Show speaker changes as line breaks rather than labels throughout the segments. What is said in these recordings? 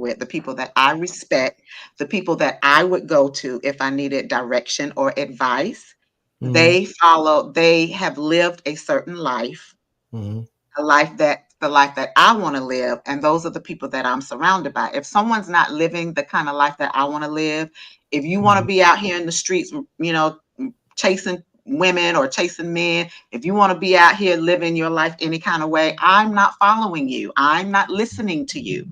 with, the people that I respect, the people that I would go to if I needed direction or advice, they have lived a certain life,
Mm-hmm.
the life that I want to live, and those are the people that I'm surrounded by. If someone's not living the kind of life that I want to live, if you want to be out here in the streets, chasing women or chasing men, if you want to be out here living your life any kind of way, I'm not following you. I'm not listening to you.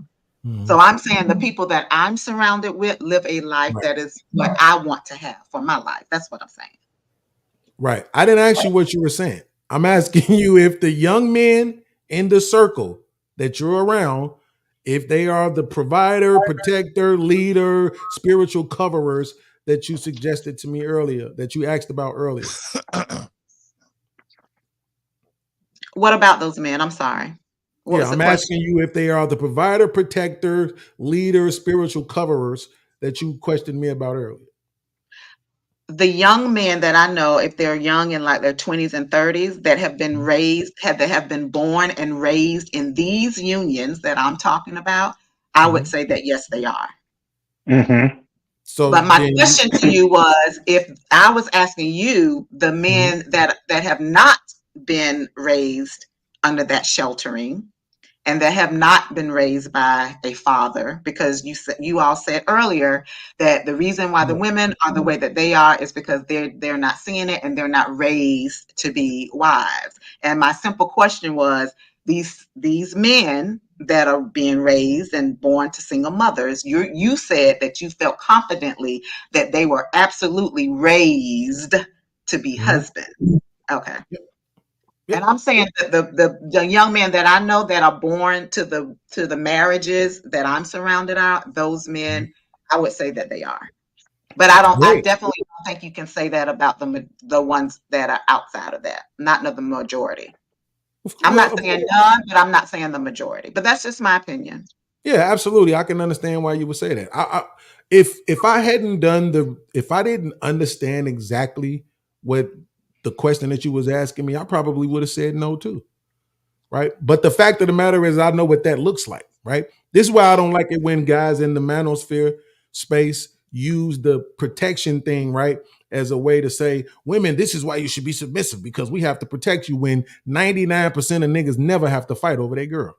So I'm saying the people that I'm surrounded with live a life
Right.
that is what I want to have for my life. That's what I'm saying.
Right. I didn't ask you what you were saying. I'm asking you if the young men in the circle that you're around, if they are the provider, protector, leader, spiritual coverers that you suggested to me earlier, that you asked about earlier.
What about those men? I'm sorry. What
Yeah,
was the
I'm
question?
asking you if they are the provider, protector, leader, spiritual coverers that you questioned me about earlier.
The young men that I know, if they're young in like their 20s and 30s, that have been that have been born and raised in these unions that I'm talking about, I would say that yes, they are.
Mm-hmm.
So
But my
then
question to you was, if I was asking you, the men that have not been raised under that sheltering, and that have not been raised by a father, because you all said earlier that the reason why the women are the way that they are is because they're not seeing it and they're not raised to be wives. And my simple question was, these men that are being raised and born to single mothers, you said that you felt confidently that they were absolutely raised to be husbands. Okay. And I'm saying that the young men that I know that are born to the marriages that I'm surrounded out, those men, I would say that they are. But I
great.
definitely don't think you can say that about the ones that are outside of that, not the majority. I'm
Well,
not saying none, but I'm not saying the majority. But that's just my opinion.
yeah, absolutely. I can understand why you would say that. If I hadn't if I didn't understand exactly what the question that you was asking me, I probably would have said no too. Right. But the fact of the matter is, I know what that looks like. Right. This is why I don't like it when guys in the manosphere space use the protection thing, right, as a way to say, women, this is why you should be submissive because we have to protect you, when 99% of niggas never have to fight over their girl.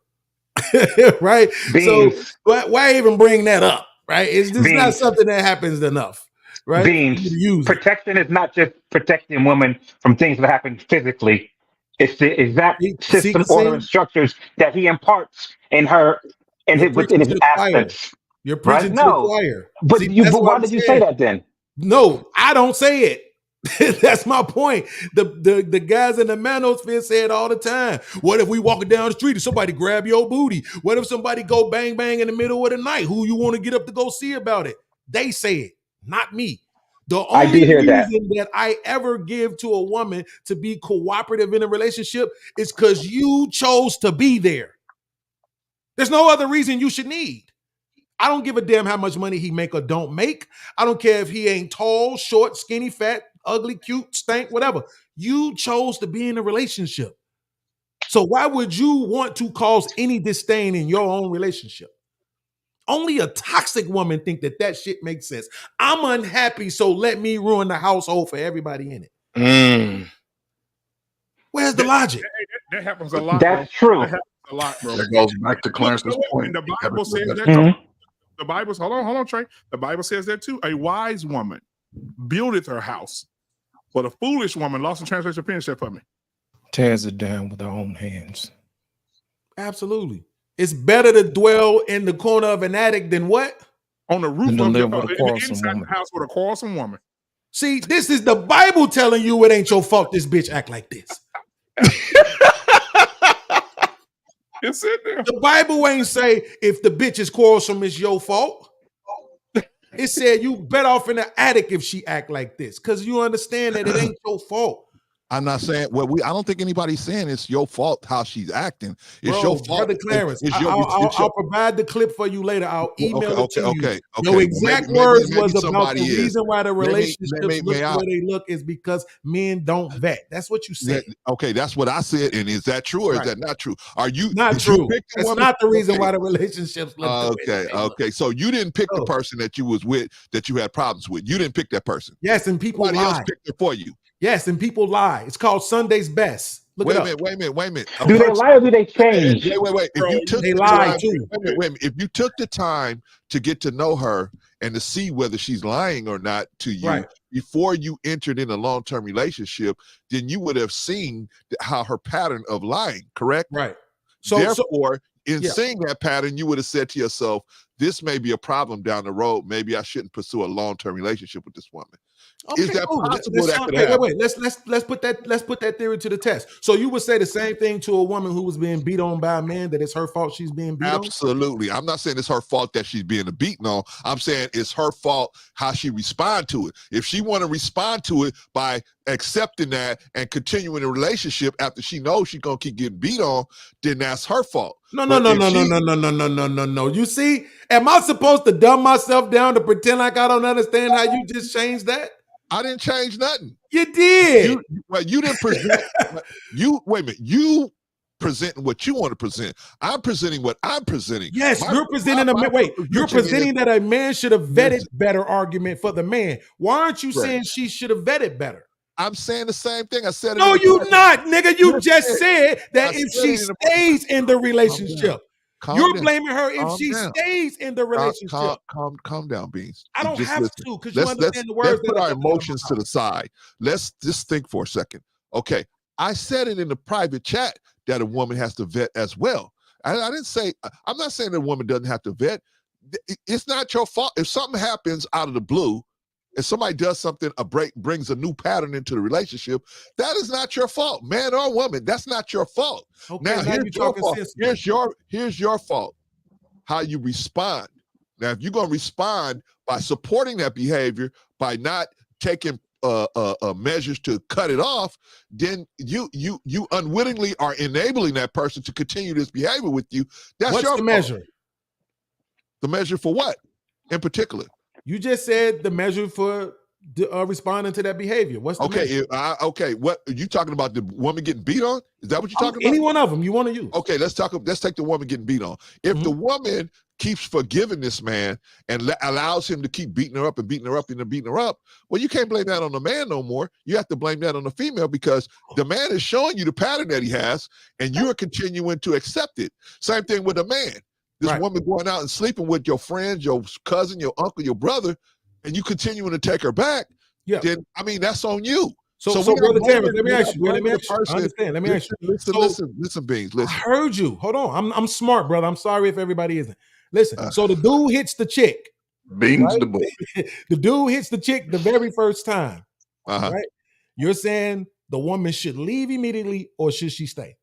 Right. So
Beans.
why even bring that up? Right. It's just not
Beans.
something that happens enough. Right. For you
Beans.
to use it.
Protection is not just protecting women from things that happen physically. It's the exact
See,
system, order, and structures that he imparts in her and
you're
within
preaching
his
to the choir.
absence.
You're
Right?
preaching to the
No.
choir.
But
See,
you.
that's
But
what
why
I'm
did you say
saying.
that then?
No, I don't say it. That's my point. The guys in the manosphere say it all the time. What if we walking down the street and somebody grab your booty? What if somebody go bang bang in the middle of the night? Who you want to get up to go see about it? They say it, not me. The
I
only
do hear that.
reason that I ever give to a woman to be cooperative in a relationship is because you chose to be there. There's no other reason you should need. I don't give a damn how much money he make or don't make. I don't care if he ain't tall, short, skinny, fat, ugly, cute, stank, whatever. You chose to be in a relationship. So why would you want to cause any disdain in your own relationship? Only a toxic woman think that shit makes sense. I'm unhappy, so let me ruin the household for everybody in it.
Mm.
Where's the logic?
That happens a lot, bro.
That's true.
That happens a lot, bro.
That goes back to
Look,
Clarence's
and
point.
the Bible says that.
Mhm.
The Bible's hold on, Trey. The Bible says that too. A wise woman buildeth her house, but a foolish woman, lost in translation, finish that for me.
Tears it down with her own hands.
Absolutely. It's better to dwell in the corner of an attic than what?
On the roof
And to
of
live
the,
with a
in the
quarrelsome
inside
woman.
the house with a quarrelsome woman.
See, this is the Bible telling you it ain't your fault this bitch act like this.
It's in there.
The Bible ain't say if the bitch is quarrelsome, it's your fault. It said you better off in the attic if she act like this, because you understand that it ain't your fault.
I'm not saying I don't think anybody's saying it's your fault how she's acting. It's
Bro,
your fault.
Brother Clarence,
It's
I'll provide the clip for you later. I'll email it to you.
Okay.
Your exact words was about
somebody
the reason why the relationships look
may
the way they look is because men don't vet. That's what you said.
Okay, that's what I said. And is that true or is that not true? Are you
not true? That's not the reason why the relationships look the way they look.
Okay. So you didn't pick the person that you was with that you had problems with. You didn't pick that person.
Yes, and people
Somebody else
lie.
picked it for you.
Yes, and people lie. It's called Sunday's Best. Look it up.
Wait a minute.
Do they lie or do they change?
Wait. If you took
they
the
lie
time,
too.
wait a minute. If you took the time to get to know her and to see whether she's lying or not to you before you entered in a long-term relationship, then you would have seen how her pattern of lying, correct?
Right.
Therefore, in seeing that pattern, you would have said to yourself, this may be a problem down the road. Maybe I shouldn't pursue a long-term relationship with this woman.
Okay,
is that possible that could happen?
Wait. Let's put that theory to the test. So you would say the same thing to a woman who was being beat on by a man, that it's her fault she's being beat on?
Absolutely. I'm not saying it's her fault that she's being beaten on. I'm saying it's her fault how she respond to it. If she want to respond to it by accepting that and continuing the relationship after she knows she's gonna keep getting beat on, then that's her fault.
No. You see, am I supposed to dumb myself down to pretend like I don't understand how you just changed that?
I didn't change nothing.
You did.
You didn't present. Wait a minute. You presenting what you want to present. I'm presenting what I'm presenting.
Yes, you're presenting that a man should have vetted better argument for the man. Why aren't you saying she should have vetted better?
I'm saying the same thing. I said it.
No, you not, nigga. You just said that if she stays in the relationship. You're blaming her if she stays in the relationship.
Calm down, Beans.
I don't have to, because you understand the words.
Let's put our emotions to the side. Let's just think for a second. Okay, I said it in the private chat that a woman has to vet as well. I didn't say, I'm not saying that a woman doesn't have to vet. It's not your fault. If something happens out of the blue, if somebody does something, brings a new pattern into the relationship, that is not your fault, man or woman. That's not your fault.
Okay,
now here's your fault. Here's your fault. How you respond. Now, if you're gonna respond by supporting that behavior, by not taking measures to cut it off, then you unwittingly are enabling that person to continue this behavior with you. That's your
measure.
The measure for what, in particular?
You just said the measure for responding to that behavior. What's the measure?
Okay. What are you talking about? The woman getting beat on? Is that what you're talking about?
Any one of them you want to use?
Okay, let's take the woman getting beat on. If the woman keeps forgiving this man and allows him to keep beating her up, well, you can't blame that on the man no more. You have to blame that on the female, because the man is showing you the pattern that he has, and you are continuing to accept it. Same thing with a man. This woman going out and sleeping with your friends, your cousin, your uncle, your brother, and you continuing to take her back, then, I mean, that's on you.
So Brother Terrence, let me ask you. I understand. Let me ask you.
Listen, Beans. Listen.
I heard you. Hold on. I'm smart, brother. I'm sorry if everybody isn't. Listen, so the dude hits the chick.
Beans the boy.
The dude hits the chick the very first time. Right? You're saying the woman should leave immediately, or should she stay?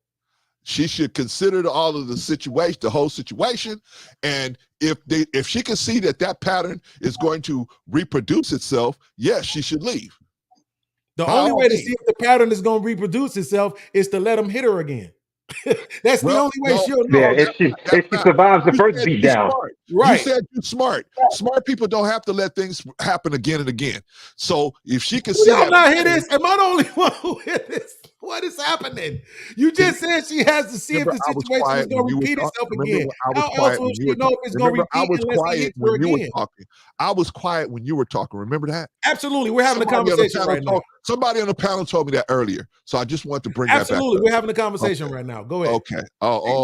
She should consider all of the situation, the whole situation, and if she can see that pattern is going to reproduce itself, yes, she should leave.
The only way to see if the pattern is going to reproduce itself is to let him hit her again. That's the only way she'll know.
Yeah, if she survives the first beat down.
Right. You said you're smart. Smart people don't have to let things happen again and again. So if she can see
I'm not hear this. Am I the only one who hear this? What is happening? You just said she has to see if the situation is going to repeat itself again. How else will she know if it's going to repeat unless he hits her again?
I was quiet when you were talking. Remember that?
Absolutely. We're having a conversation right now.
Somebody on the panel told me that earlier, so I just want to bring that back.
Absolutely. We're having a conversation right now. Go ahead.
Okay.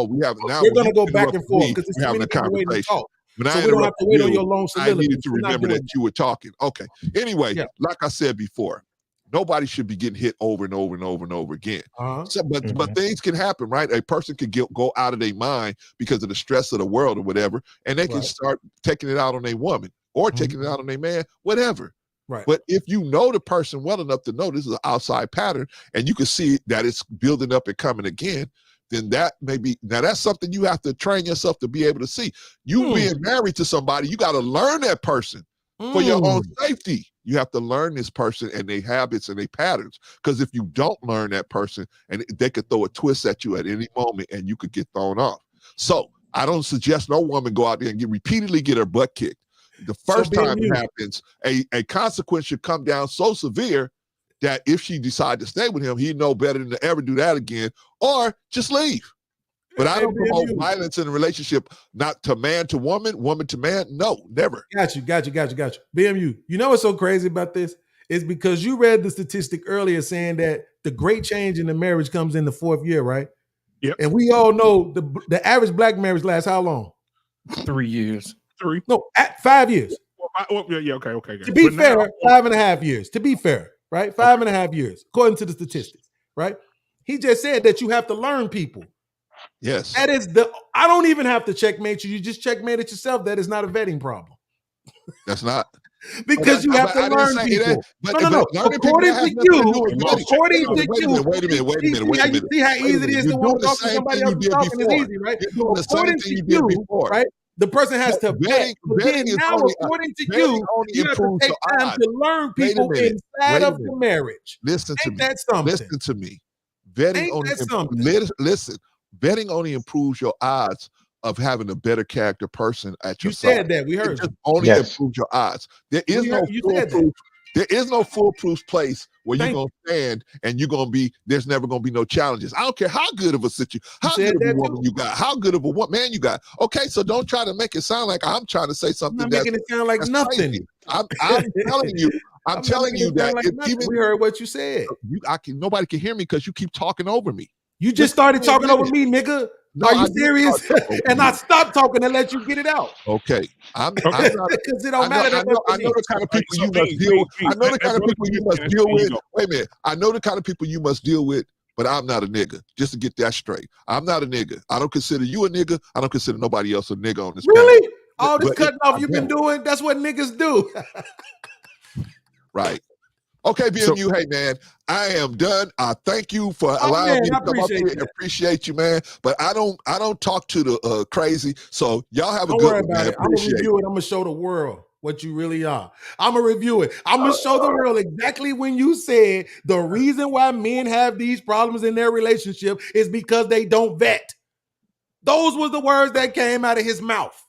We have now.
We're going to go back and forth because it's
having a conversation.
But so we don't have to wait on your long soliloquy.
I needed to remember that you were talking. Okay. Anyway, like I said before, nobody should be getting hit over and over and over and over again. But things can happen, right? A person could go out of their mind because of the stress of the world or whatever, and they can start taking it out on a woman or taking it out on a man, whatever.
Right.
But if you know the person well enough to know this is an outside pattern, and you can see that it's building up and coming again, then that may be, now that's something you have to train yourself to be able to see. You being married to somebody, you got to learn that person for your own safety. You have to learn this person and their habits and their patterns. Because if you don't learn that person, and they could throw a twist at you at any moment and you could get thrown off. So I don't suggest no woman go out there and repeatedly get her butt kicked. The first time it happens, a consequence should come down so severe that if she decides to stay with him, he'd know better than to ever do that again, or just leave. But I don't promote violence in a relationship, not to man to woman, woman to man. No, never.
Got you. BMU, you know what's so crazy about this? Is because you read the statistic earlier saying that the great change in the marriage comes in the 4th year, right?
Yep.
And we all know the average black marriage lasts how long?
3 years.
3?
No, at 5 years.
Yeah, okay.
To be fair, 5.5 years. To be fair, right? 5.5 years, according to the statistics, right? He just said that you have to learn people.
Yes.
That is I don't even have to checkmate you. You just checkmate it yourself. That is not a vetting problem.
That's not.
Because you have to learn people. No. According to you, wait a minute. See how easy it is to want to talk to somebody else talking is easy, right? According to you, right? The person has to vet. Then now, according to you, you have to take time to learn people inside of the marriage.
Listen to me.
That something?
Listen to me. Vetting only improves your odds of having a better character person at your side.
You said that. We heard you.
Only improves your odds. There is no foolproof. There is no foolproof place where you're gonna stand and there's never gonna be no challenges. I don't care how good of a situation, how good of a woman you got, how good of a man you got. Okay, so don't try to make it sound like I'm trying to say something.
I'm not making it sound like nothing.
Crazy. I'm telling you. I'm telling you that
even we heard what you said.
Nobody can hear me because you keep talking over me.
You just started talking over me, nigga. No, are you serious? And I stopped talking and let you get it out.
Okay. I'm not, because it don't matter. I know the kind of people you must deal with. I know the kind of people you must deal with. Wait a minute. I know the kind of people you must deal with, but I'm not a nigga. Just to get that straight. I'm not a nigga. I don't consider you a nigga. I don't consider nobody else a nigga on this
Really?
panel.
All this cutting off you've been doing, that's what niggas do.
Right. Okay, BMU, hey man, I am done. I thank you for allowing me to come up here and appreciate you, man. But I don't talk to the crazy. So y'all have a good one, man.
I'm gonna review it. I'm gonna show the world what you really are. I'm gonna review it. I'm gonna show the world exactly when you said the reason why men have these problems in their relationship is because they don't vet. Those were the words that came out of his mouth.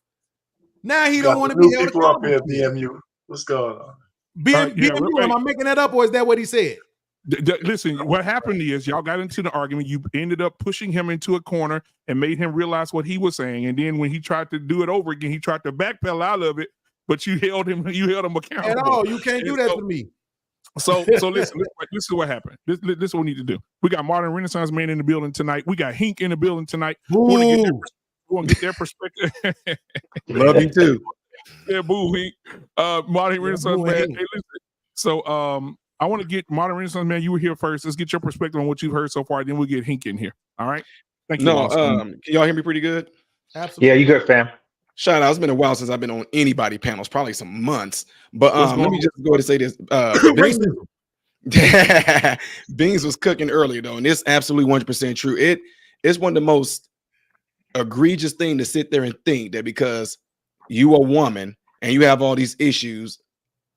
Now he don't want to be held accountable.
Up here, BMU. What's going on?
BMU, am I making that up or is that what he said?
Listen, what happened is y'all got into the argument. You ended up pushing him into a corner and made him realize what he was saying. And then when he tried to do it over again, he tried to backpedal out of it, but you held him accountable.
At all, you can't do that to me.
So listen, this is what happened. This is what we need to do. We got Modern Renaissance Man in the building tonight. We got Hink in the building tonight. We want to get their perspective.
Love you too.
Yeah, boo, Hink. Modern Renaissance Man. Hey, listen. So I want to get Modern Renaissance Man. You were here first. Let's get your perspective on what you've heard so far. Then we'll get Hink in here. All right. Thank you.
No, can y'all hear me pretty good?
Absolutely. Yeah, you good, fam.
Shout out. It's been a while since I've been on anybody panels, probably some months. But let me just go ahead and say this. Beans was cooking earlier though, and it's absolutely 100% true. It's one of the most egregious thing to sit there and think that because you a woman and you have all these issues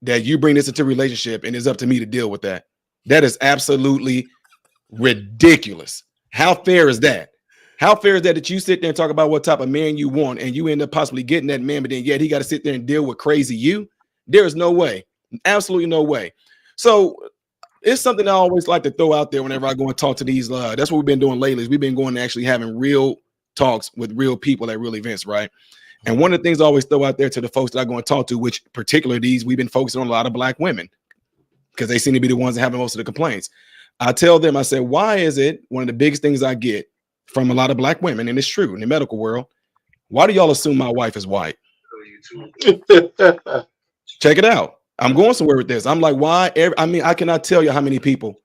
that you bring this into a relationship and it's up to me to deal with that. That is absolutely ridiculous. How fair is that? How fair is that you sit there and talk about what type of man you want and you end up possibly getting that man, but then yet he got to sit there and deal with crazy you? There is no way. Absolutely no way. So it's something I always like to throw out there whenever I go and talk to these. That's what we've been doing lately. Is we've been going to actually having real talks with real people at real events, right? And one of the things I always throw out there to the folks that I go and talk to, which particularly these, we've been focusing on a lot of black women because they seem to be the ones that have most of the complaints. I tell them, I said, why is it one of the biggest things I get from a lot of black women, and it's true in the medical world, why do y'all assume my wife is white? Check it out. I'm going somewhere with this. I'm like, why? I cannot tell you how many people,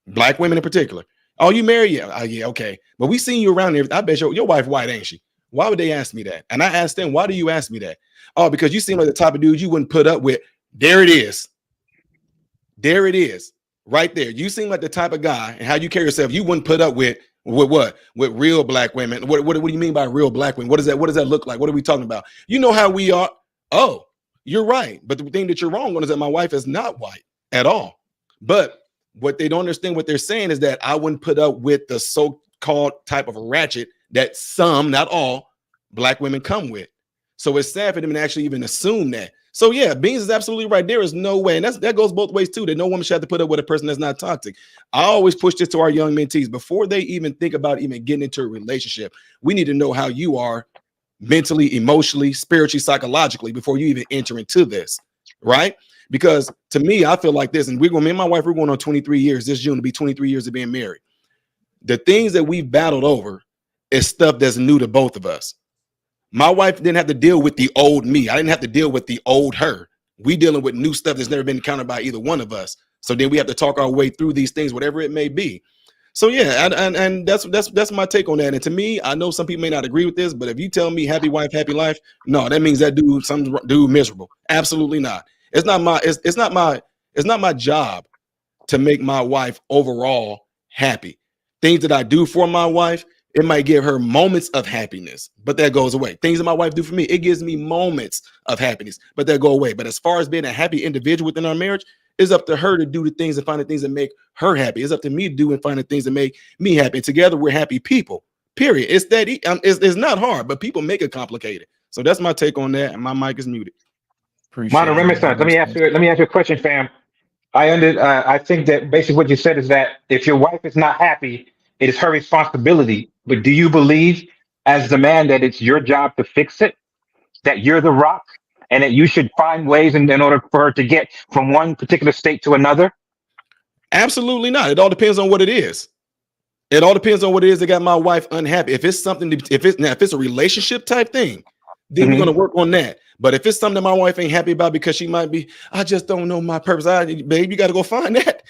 black women in particular. Oh, you married? Yeah. Yeah, okay. But we seen you around here. I bet your wife white, ain't she? Why would they ask me that? And I asked them, why do you ask me that? Oh, because you seem like the type of dude you wouldn't put up with. There it is. There it is. Right there. You seem like the type of guy and how you carry yourself, you wouldn't put up with what? With real black women. What do you mean by real black women? What does that look like? What are we talking about? You know how we are. Oh, you're right. But the thing that you're wrong on is that my wife is not white at all. But what they don't understand, what they're saying is that I wouldn't put up with the so-called type of ratchet that some, not all, black women come with. So it's sad for them to actually even assume that. So yeah, Beans is absolutely right. There is no way, and that goes both ways too, that no woman should have to put up with a person that's not toxic. I always push this to our young mentees before they even think about even getting into a relationship. We need to know how you are mentally, emotionally, spiritually, psychologically before you even enter into this, right? Because to me, I feel like this, and me and my wife, we're going on 23 years this June to be 23 years of being married. The things that we've battled over is stuff that's new to both of us. My wife didn't have to deal with the old me. I didn't have to deal with the old her. We dealing with new stuff that's never been encountered by either one of us. So then we have to talk our way through these things, whatever it may be. So yeah, and that's my take on that. And to me, I know some people may not agree with this, but if you tell me happy wife, happy life, no, that means that some dude miserable. Absolutely not. It's not my job to make my wife overall happy. Things that I do for my wife, it might give her moments of happiness, but that goes away. Things that my wife do for me, it gives me moments of happiness, but that go away. But as far as being a happy individual within our marriage, it's up to her to do the things and find the things that make her happy. It's up to me to do and find the things that make me happy. And together, we're happy people. Period. It's that it's not hard, but people make it complicated. So that's my take on that. And my mic is muted.
Modern Renaissance. Let me ask you a question, fam. I think that basically what you said is that if your wife is not happy, it is her responsibility. But do you believe, as the man, that it's your job to fix it? That you're the rock, and that you should find ways in order for her to get from one particular state to another?
Absolutely not. It all depends on what it is. It all depends on what it is that got my wife unhappy. If it's something, if it's a relationship type thing, then we're gonna work on that. But if it's something my wife ain't happy about because she might be, I just don't know my purpose. Babe, you got to go find that.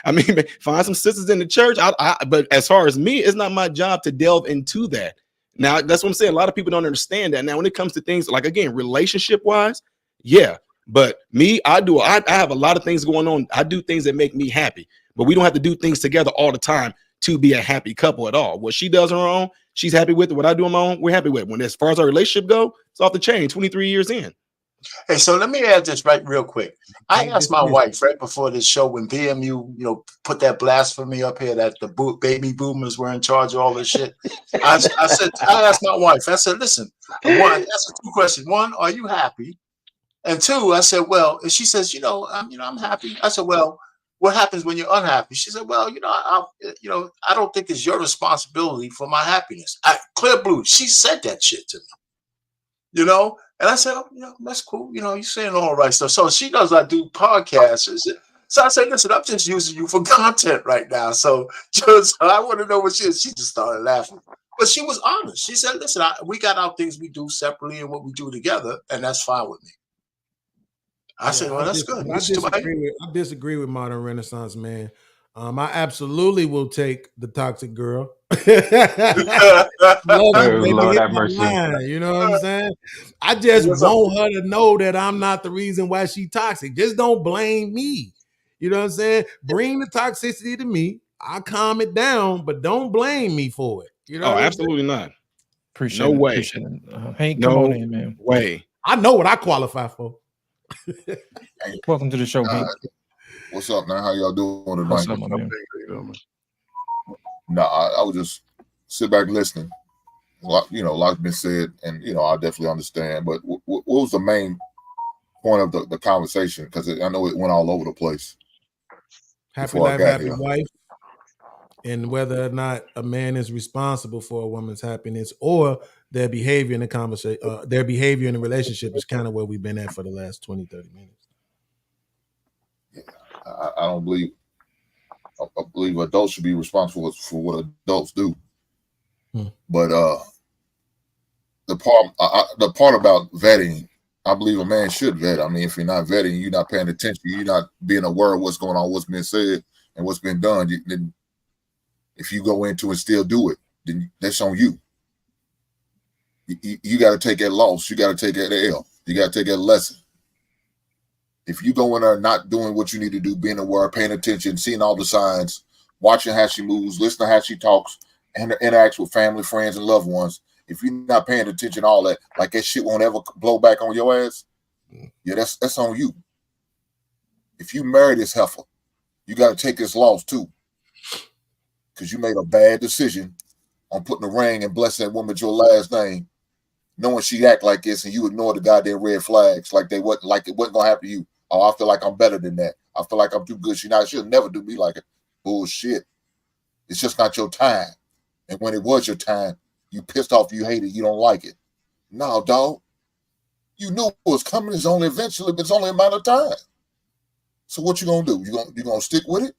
I mean, find some sisters in the church. But as far as me, it's not my job to delve into that. Now, that's what I'm saying. A lot of people don't understand that. Now, when it comes to things like, again, relationship wise, yeah. But me, I have a lot of things going on. I do things that make me happy, but we don't have to do things together all the time to be a happy couple at all. What she does on her own, she's happy with it. What I do on my own, we're happy with it. When as far as our relationship go, it's off the chain. 23 years in.
Hey, so let me add this real quick. I asked my wife right before this show when BMU, put that blasphemy up here that the baby boomers were in charge of all this shit. I asked my wife. I said, listen, one, that's two questions. One, are you happy? And two, I said, well, and she says, I'm happy. I said, well, what happens when you're unhappy? She said, well, I don't think it's your responsibility for my happiness. Clear blue. She said that shit to me, and I said, that's cool. You're saying all right stuff. So she knows I do podcasts. So I said, listen, I'm just using you for content right now. So I want to know what she is. She just started laughing. But she was honest. She said, listen, we got our things we do separately and what we do together, and that's fine with me. I said, well, that's good.
I disagree with Modern Renaissance, man. I absolutely will take the toxic girl.
Lord have mercy.
You know what I'm saying? I just want her to know that I'm not the reason why she's toxic. Just don't blame me. You know what I'm saying? Bring the toxicity to me. I'll calm it down, but don't blame me for it. You know?
Absolutely not.
Appreciate
no
it.
way.
Appreciate it. Hank, come on in, man.
Way.
I know what I qualify for.
Welcome to the show, Hank.
What's up, man? How y'all doing tonight?
What's up, my man?
No, I was just sit back listening. A lot been said, and I definitely understand. But what was the main point of the conversation? Because I know it went all over the place.
Happy life, happy wife, and whether or not a man is responsible for a woman's happiness or their behavior in the conversation, their behavior in the relationship is kind of where we've been at for the last 20, 30 minutes.
Yeah, I don't believe. I believe adults should be responsible for what adults do. But the part about vetting, I believe a man should vet. I mean, if you're not vetting, you're not paying attention, you're not being aware of what's going on, what's been said, and what's been done. Then if you go into and still do it, then that's on you. You got to take that loss. You got to take that L. You got to take that lesson. If you go in there not doing what you need to do, being aware, paying attention, seeing all the signs, watching how she moves, listening to how she talks, and interacts with family, friends, and loved ones, if you're not paying attention to all that, like that shit won't ever blow back on your ass, Yeah, that's on you. If you marry this heifer, you got to take this loss too, because you made a bad decision on putting a ring and blessing that woman with your last name, knowing she act like this, and you ignore the goddamn red flags like it wasn't gonna happen to you. Oh, I feel like I'm better than that. I feel like I'm too good. She'll never do me like it. Bullshit. It's just not your time. And when it was your time, you pissed off, you hate it, you don't like it. No, dog. You knew it was coming. It's only a matter of time. So what you gonna do? You gonna stick with it?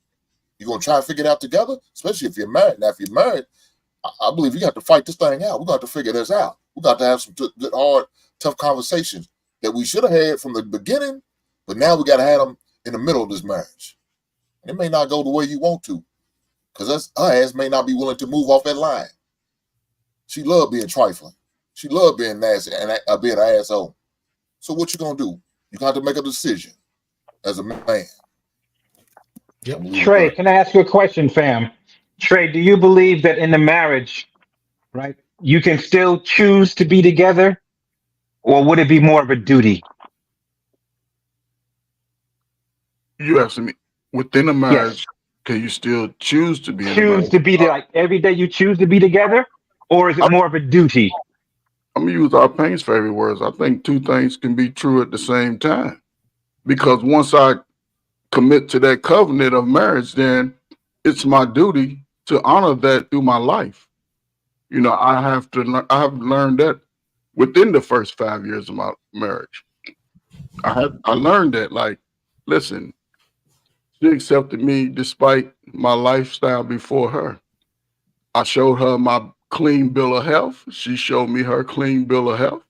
You gonna try to figure it out together? Especially if you're married. Now, if you're married, I believe you got to fight this thing out. We're going to have to figure this out. We're going to have some good, hard, tough conversations that we should have had from the beginning, but now we got to have them in the middle of this marriage. And it may not go the way you want to, because her ass may not be willing to move off that line. She loved being trifling. She loved being nasty and being an asshole. So what you going to do? You got to make a decision as a man.
Yep.
Trey, can I ask you a question, fam? Trey, do you believe that in the marriage, right, you can still choose to be together, or would it be more of a duty?
You asking me within a marriage, can you still choose to be in a
Choose
marriage?
to be there, like every day you choose to be together, or is it more of a duty?
I'm gonna use our Payne's favorite words. I think two things can be true at the same time, because once I commit to that covenant of marriage, then it's my duty to honor that through my life. You know, I have learned that within the first 5 years of my marriage. I learned that, like, listen, she accepted me despite my lifestyle before her. I showed her my clean bill of health. She showed me her clean bill of health.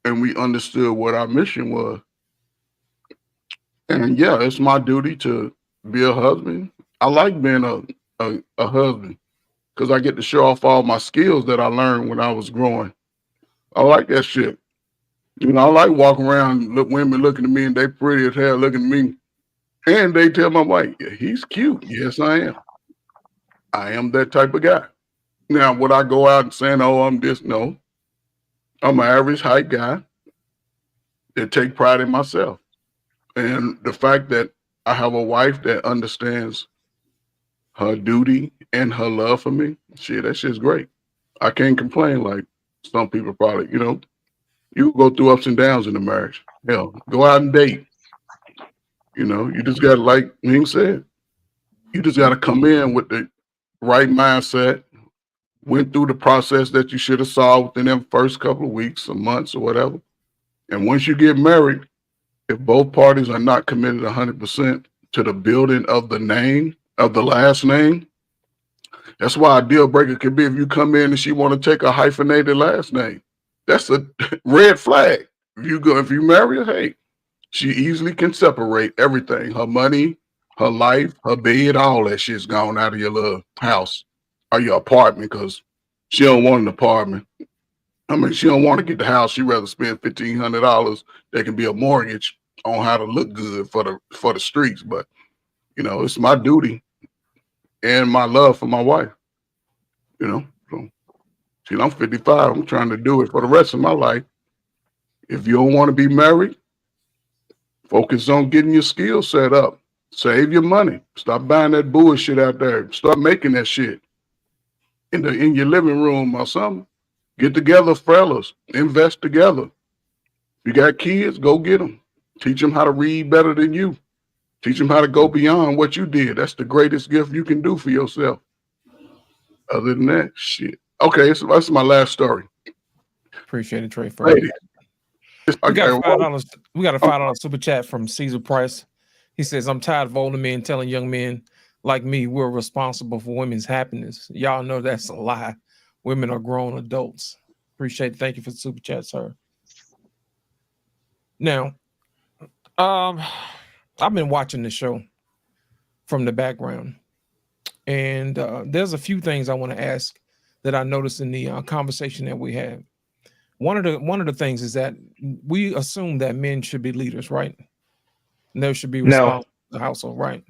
And we understood what our mission was. And yeah, it's my duty to be a husband. I like being a husband because I get to show off all my skills that I learned when I was growing. I like that shit. You know, I like walking around, women looking at me and they pretty as hell looking at me. And they tell my wife, yeah, he's cute. Yes, I am. I am that type of guy. Now, would I go out and saying, oh, I'm this? No. I'm an average height guy that take pride in myself. And the fact that I have a wife that understands her duty and her love for me, shit, that shit's great. I can't complain like some people probably, you know, you go through ups and downs in the marriage. Hell, go out and date. You know, you just got to, like Ming said, you just got to come in with the right mindset, went through the process that you should have saw within them first couple of weeks or months or whatever. And once you get married, if both parties are not committed 100% to the building of the name, of the last name, that's why a deal breaker could be if you come in and she want to take a hyphenated last name. That's a red flag. If you marry her, hey, she easily can separate everything. Her money, her life, her bed, all that shit's gone out of your little house or your apartment because she don't want an apartment. I mean, she don't want to get the house. She'd rather spend $1,500 that can be a mortgage on how to look good for the streets. But, you know, it's my duty and my love for my wife, you know. So, see, I'm 55. I'm trying to do it for the rest of my life. If you don't want to be married, focus on getting your skills set up. Save your money. Stop buying that bullshit out there. Start making that shit in your living room or something. Get together, fellas. Invest together. You got kids, go get them. Teach them how to read better than you. Teach them how to go beyond what you did. That's the greatest gift you can do for yourself. Other than that, shit. Okay, so that's my last story.
Appreciate it, Trey.
Lady.
We got $5. We got a $5 super chat from Caesar Price. He says, "I'm tired of older men telling young men like me we're responsible for women's happiness. Y'all know that's a lie. Women are grown adults." Appreciate it. Thank you for the super chat, sir. Now, I've been watching the show from the background, and there's a few things I want to ask that I noticed in the conversation that we had. One of the things is that we assume that men should be leaders, right? And they should be responsible for the household, right?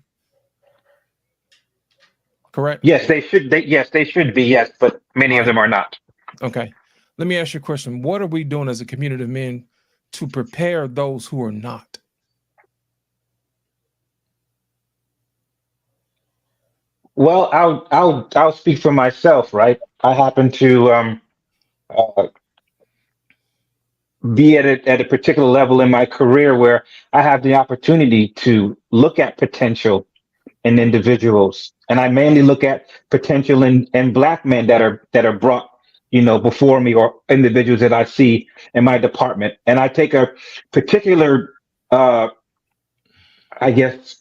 Correct?
Yes, they should. They should be. Yes, but many of them are not.
Okay. Let me ask you a question. What are we doing as a community of men to prepare those who are not?
Well, I'll speak for myself, right? I happen to uh, be at a particular level in my career where I have the opportunity to look at potential in individuals, and I mainly look at potential in black men that are brought, before me, or individuals that I see in my department, and I take a particular, uh, I guess,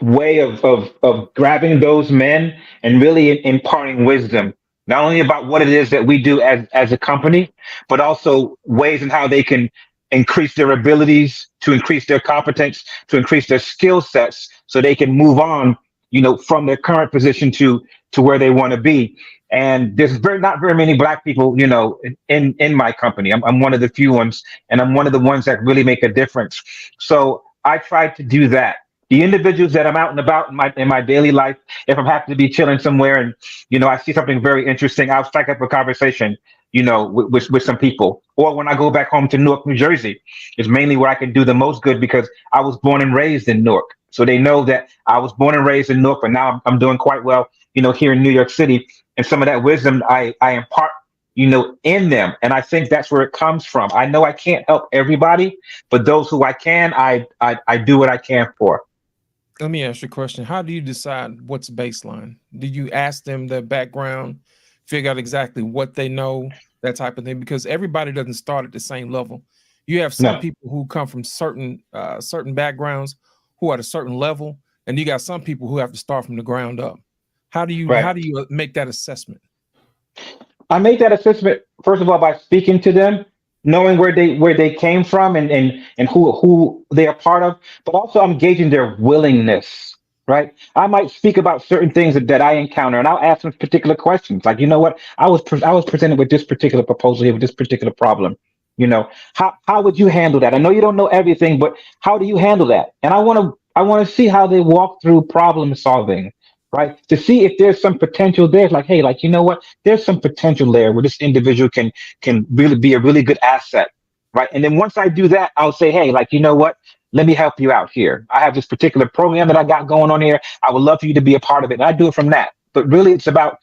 way of grabbing those men and really imparting wisdom, not only about what it is that we do as a company, but also ways in how they can increase their abilities, to increase their competence, to increase their skill sets, so they can move on, from their current position to where they want to be. And there's not very many black people, in my company. I'm one of the few ones, and I'm one of the ones that really make a difference. So I try to do that. The individuals that I'm out and about in my daily life, if I'm happen to be chilling somewhere and I see something very interesting, I'll strike up a conversation, with some people. Or when I go back home to Newark, New Jersey, is mainly where I can do the most good, because I was born and raised in Newark. So they know that I was born and raised in Newark, but now I'm doing quite well, here in New York City. And some of that wisdom I impart, in them. And I think that's where it comes from. I know I can't help everybody, but those who I can, I do what I can for.
Let me ask you a question. How do you decide what's baseline? Do you ask them their background, figure out exactly what they know, that type of thing? Because everybody doesn't start at the same level. You have some
No.
people who come from certain backgrounds who are at a certain level, and you got some people who have to start from the ground up. How do you
Right.
make that assessment?
I make that assessment, first of all, by speaking to them, knowing where they came from, and who they are part of, but also I'm gauging their willingness. Right. I might speak about certain things that I encounter, and I'll ask them particular questions. Like, what, I was presented with this particular proposal here, with this particular problem. How would you handle that? I know you don't know everything, but how do you handle that? And I want to see how they walk through problem solving, right? To see if there's some potential there. Like, hey, like, what? There's some potential there where this individual can really be a really good asset, right? And then once I do that, I'll say, hey, like, what? Let me help you out here. I have this particular program that I got going on here. I would love for you to be a part of it. And I do it from that. But really, it's about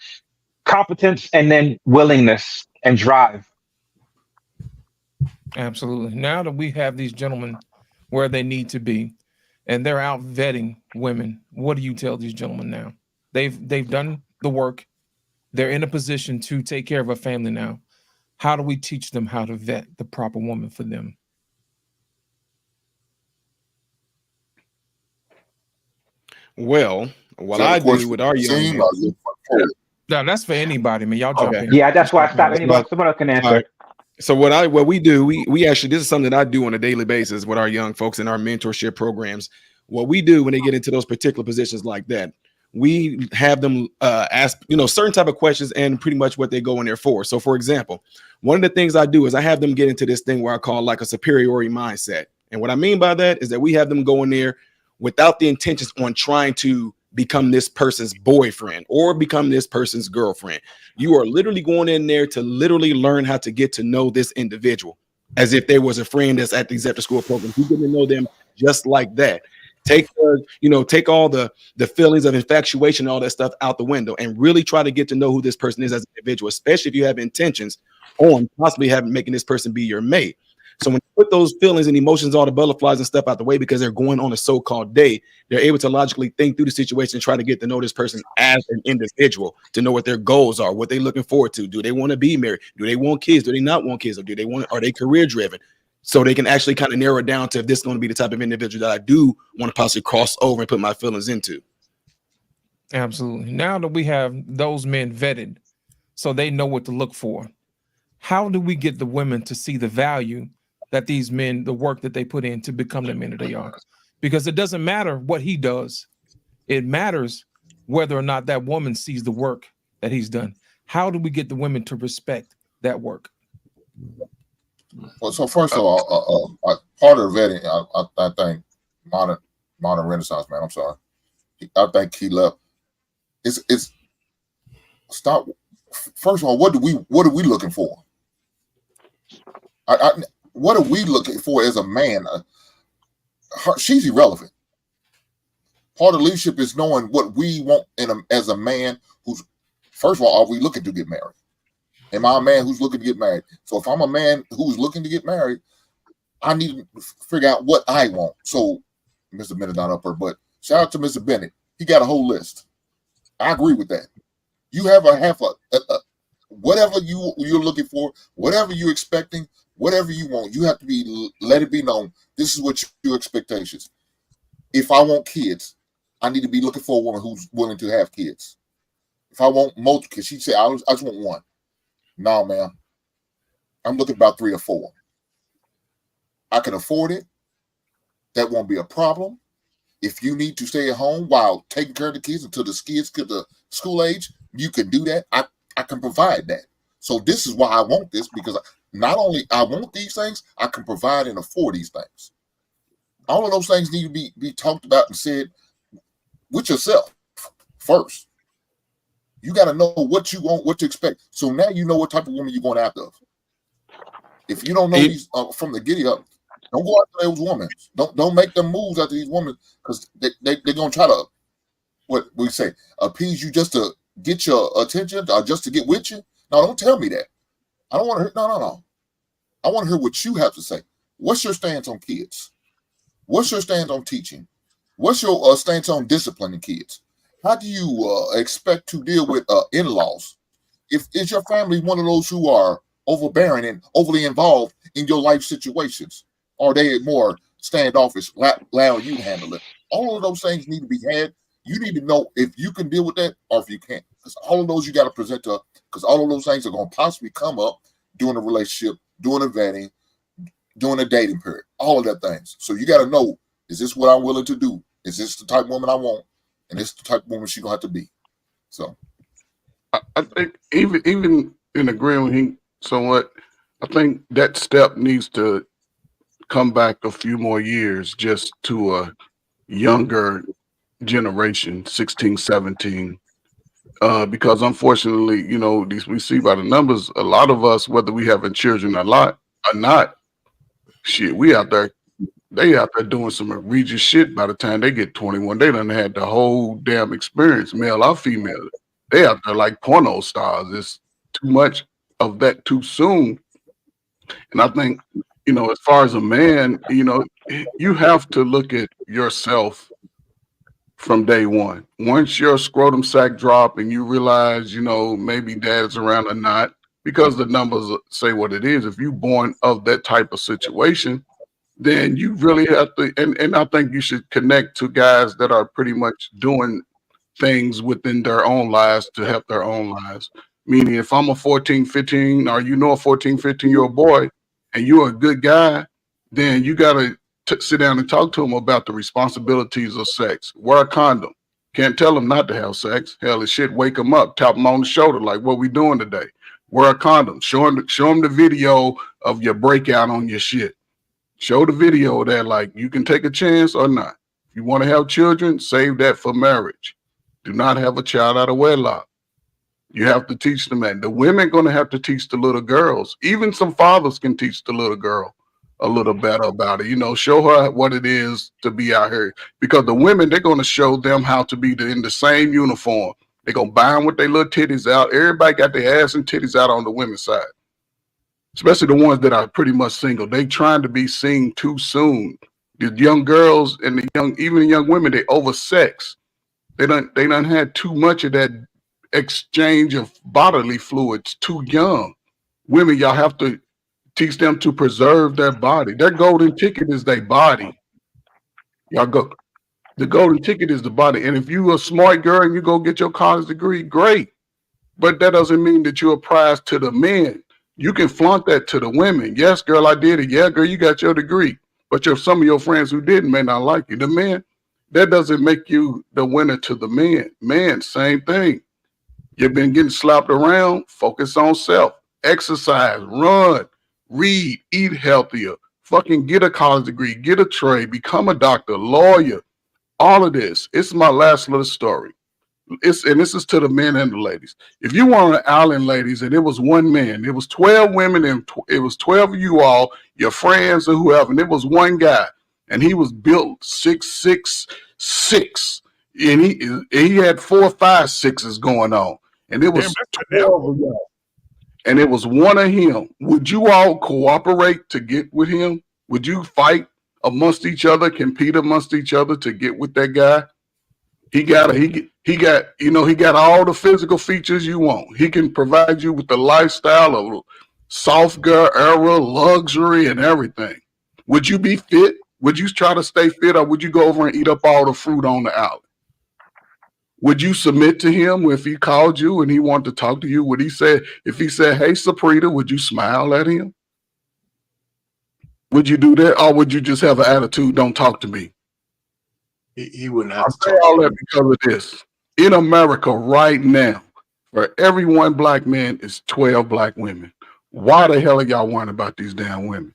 competence and then willingness and drive.
Absolutely. Now that we have these gentlemen where they need to be, and they're out vetting women, what do you tell these gentlemen now? They've done the work. They're in a position to take care of a family now. How do we teach them how to vet the proper woman for them?
Well, what I do with our young men.
No, that's for anybody, man. Y'all jump in.
Yeah, that's why I stopped. Anybody, someone else can answer.
Right. So what we do, we actually, this is something that I do on a daily basis with our young folks in our mentorship programs. What we do when they get into those particular positions like that, we have them ask, certain type of questions and pretty much what they go in there for. So for example, one of the things I do is I have them get into this thing where I call like a superiority mindset. And what I mean by that is that we have them go in there without the intentions on trying to become this person's boyfriend or become this person's girlfriend. You are literally going in there to literally learn how to get to know this individual as if there was a friend that's at these after school programs. You get to know them just like that. Take all the feelings of infatuation, all that stuff out the window, and really try to get to know who this person is as an individual, especially if you have intentions on possibly making this person be your mate. So when you put those feelings and emotions, all the butterflies and stuff out the way, because they're going on a so-called date, they're able to logically think through the situation and try to get to know this person as an individual, to know what their goals are, what they're looking forward to. Do they want to be married? Do they want kids? Do they not want kids? Or are they career driven? So they can actually kind of narrow it down to if this is going to be the type of individual that I do want to possibly cross over and put my feelings into.
Absolutely. Now that we have those men vetted, so they know what to look for, how do we get the women to see the value that these men, the work that they put in to become the men that they are? Because it doesn't matter what he does. It matters whether or not that woman sees the work that he's done. How do we get the women to respect that work?
Well, so first of all, part of vetting, I think modern Renaissance man. I'm sorry. I think he left. It's stop. First of all, what are we looking for? what are we looking for as a man? She's irrelevant. Part of leadership is knowing what we want as a man who's, first of all, are we looking to get married? Am I a man who's looking to get married? So if I'm a man who's looking to get married, I need to figure out what I want. So Mr. Bennett not up her, but shout out to Mr. Bennett. He got a whole list. I agree with that. You have whatever you're looking for, whatever you're expecting, whatever you want, you have to let it be known. This is what your expectations. If I want kids, I need to be looking for a woman who's willing to have kids. If I want multiple, because she said, I just want one. No, man. I'm looking about 3 or 4. I can afford it. That won't be a problem. If you need to stay at home while taking care of the kids until the kids get to school age, you can do that. I can provide that. So this is why I want this, because not only I want these things, I can provide and afford these things. All of those things need to be talked about and said with yourself first. You got to know what you want, what to expect. So now you know what type of woman you're going after. If you don't know these from the giddy up, don't go after those women. Don't make them moves after these women, because they're going to try to, what we say, appease you just to get your attention or just to get with you. No, don't tell me that. I don't want to hear. No. I want to hear what you have to say. What's your stance on kids? What's your stance on teaching? What's your stance on disciplining kids? How do you expect to deal with in-laws? Is your family one of those who are overbearing and overly involved in your life situations? Or are they more standoffish, allow you to handle it? All of those things need to be had. You need to know if you can deal with that or if you can't. Because all of those you got to present to, because all of those things are going to possibly come up during a relationship, during a vetting, during a dating period, all of that things. So you got to know, is this what I'm willing to do? Is this the type of woman I want? And this is the type of woman she's going to have to be. So
I think even in agreeing with him somewhat, I think that step needs to come back a few more years just to a younger generation, 16, 17. Because unfortunately, we see by the numbers, a lot of us, whether we having children or not, shit, they out there doing some egregious shit by the time they get 21. They done had the whole damn experience, male or female. They out there like porno stars. It's too much of that too soon. And I think, as far as a man, you have to look at yourself from day one. Once your scrotum sack drop and you realize, maybe dad's around or not, because the numbers say what it is. If you born of that type of situation, then you really have to, and I think you should connect to guys that are pretty much doing things within their own lives to help their own lives. Meaning if I'm a 14, 15, or a 14, 15-year-old boy, and you're a good guy, then you got to sit down and talk to them about the responsibilities of sex. Wear a condom. Can't tell them not to have sex. Hell, as shit, wake them up, tap them on the shoulder, like, what we doing today? Wear a condom. Show them the video of your breakout on your shit. Show the video of that, like, you can take a chance or not. If you want to have children, save that for marriage. Do not have a child out of wedlock. You have to teach them that. The women going to have to teach the little girls. Even some fathers can teach the little girl a little better about it. Show her what it is to be out here. Because the women, they're going to show them how to be in the same uniform. They're going to buy them with their little titties out. Everybody got their ass and titties out on the women's side. Especially the ones that are pretty much single. They trying to be seen too soon. The young girls and even the young women, they oversex. They done had too much of that exchange of bodily fluids too young. Women, y'all have to teach them to preserve their body. Their golden ticket is their body. Y'all go. The golden ticket is the body. And if you a smart girl and you go get your college degree, great. But that doesn't mean that you're a prize to the men. You can flaunt that to the women. Yes, girl, I did it. Yeah, girl, you got your degree. But some of your friends who didn't may not like you. The men, that doesn't make you the winner to the men. Men, same thing. You've been getting slapped around. Focus on self. Exercise, run, read, eat healthier. Fucking get a college degree, get a trade, become a doctor, lawyer. All of this. It's my last little story. and this is to the men and the ladies. If you want an island, ladies, and it was one man, it was 12 women, and it was 12 of you all, your friends or whoever, and it was one guy, and he was built 6'6", and he had 4 or 5 sixes going on, and it was 12 of y'all, and it was one of him. Would you all cooperate to get with him? Would you fight amongst each other, compete amongst each other to get with that guy? He got all the physical features you want. He can provide you with the lifestyle of soft girl era, luxury, and everything. Would you be fit? Would you try to stay fit, or would you go over and eat up all the fruit on the alley? Would you submit to him if he called you and he wanted to talk to you? If he said, "Hey, Saprita," would you smile at him? Would you do that, or would you just have an attitude, "Don't talk to me"?
He wouldn't have
I'll
to
say
talk
all
to
that because of this. In America right now, for every one black man is 12 black women. Why the hell are y'all worrying about these damn women?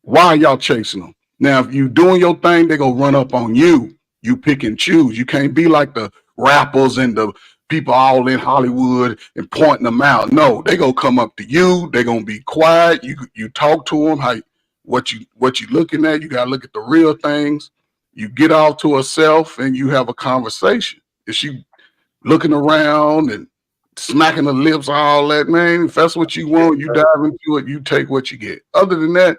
Why are y'all chasing them? Now, if you doing your thing, they're going to run up on you. You pick and choose. You can't be like the rappers and the people all in Hollywood and pointing them out. No, they going to come up to you. They're going to be quiet. You talk to them. What you looking at, you got to look at the real things. You get off to herself and you have a conversation. Is she looking around and smacking her lips, all that, man? If that's what you want, you dive into it, you take what you get. Other than that,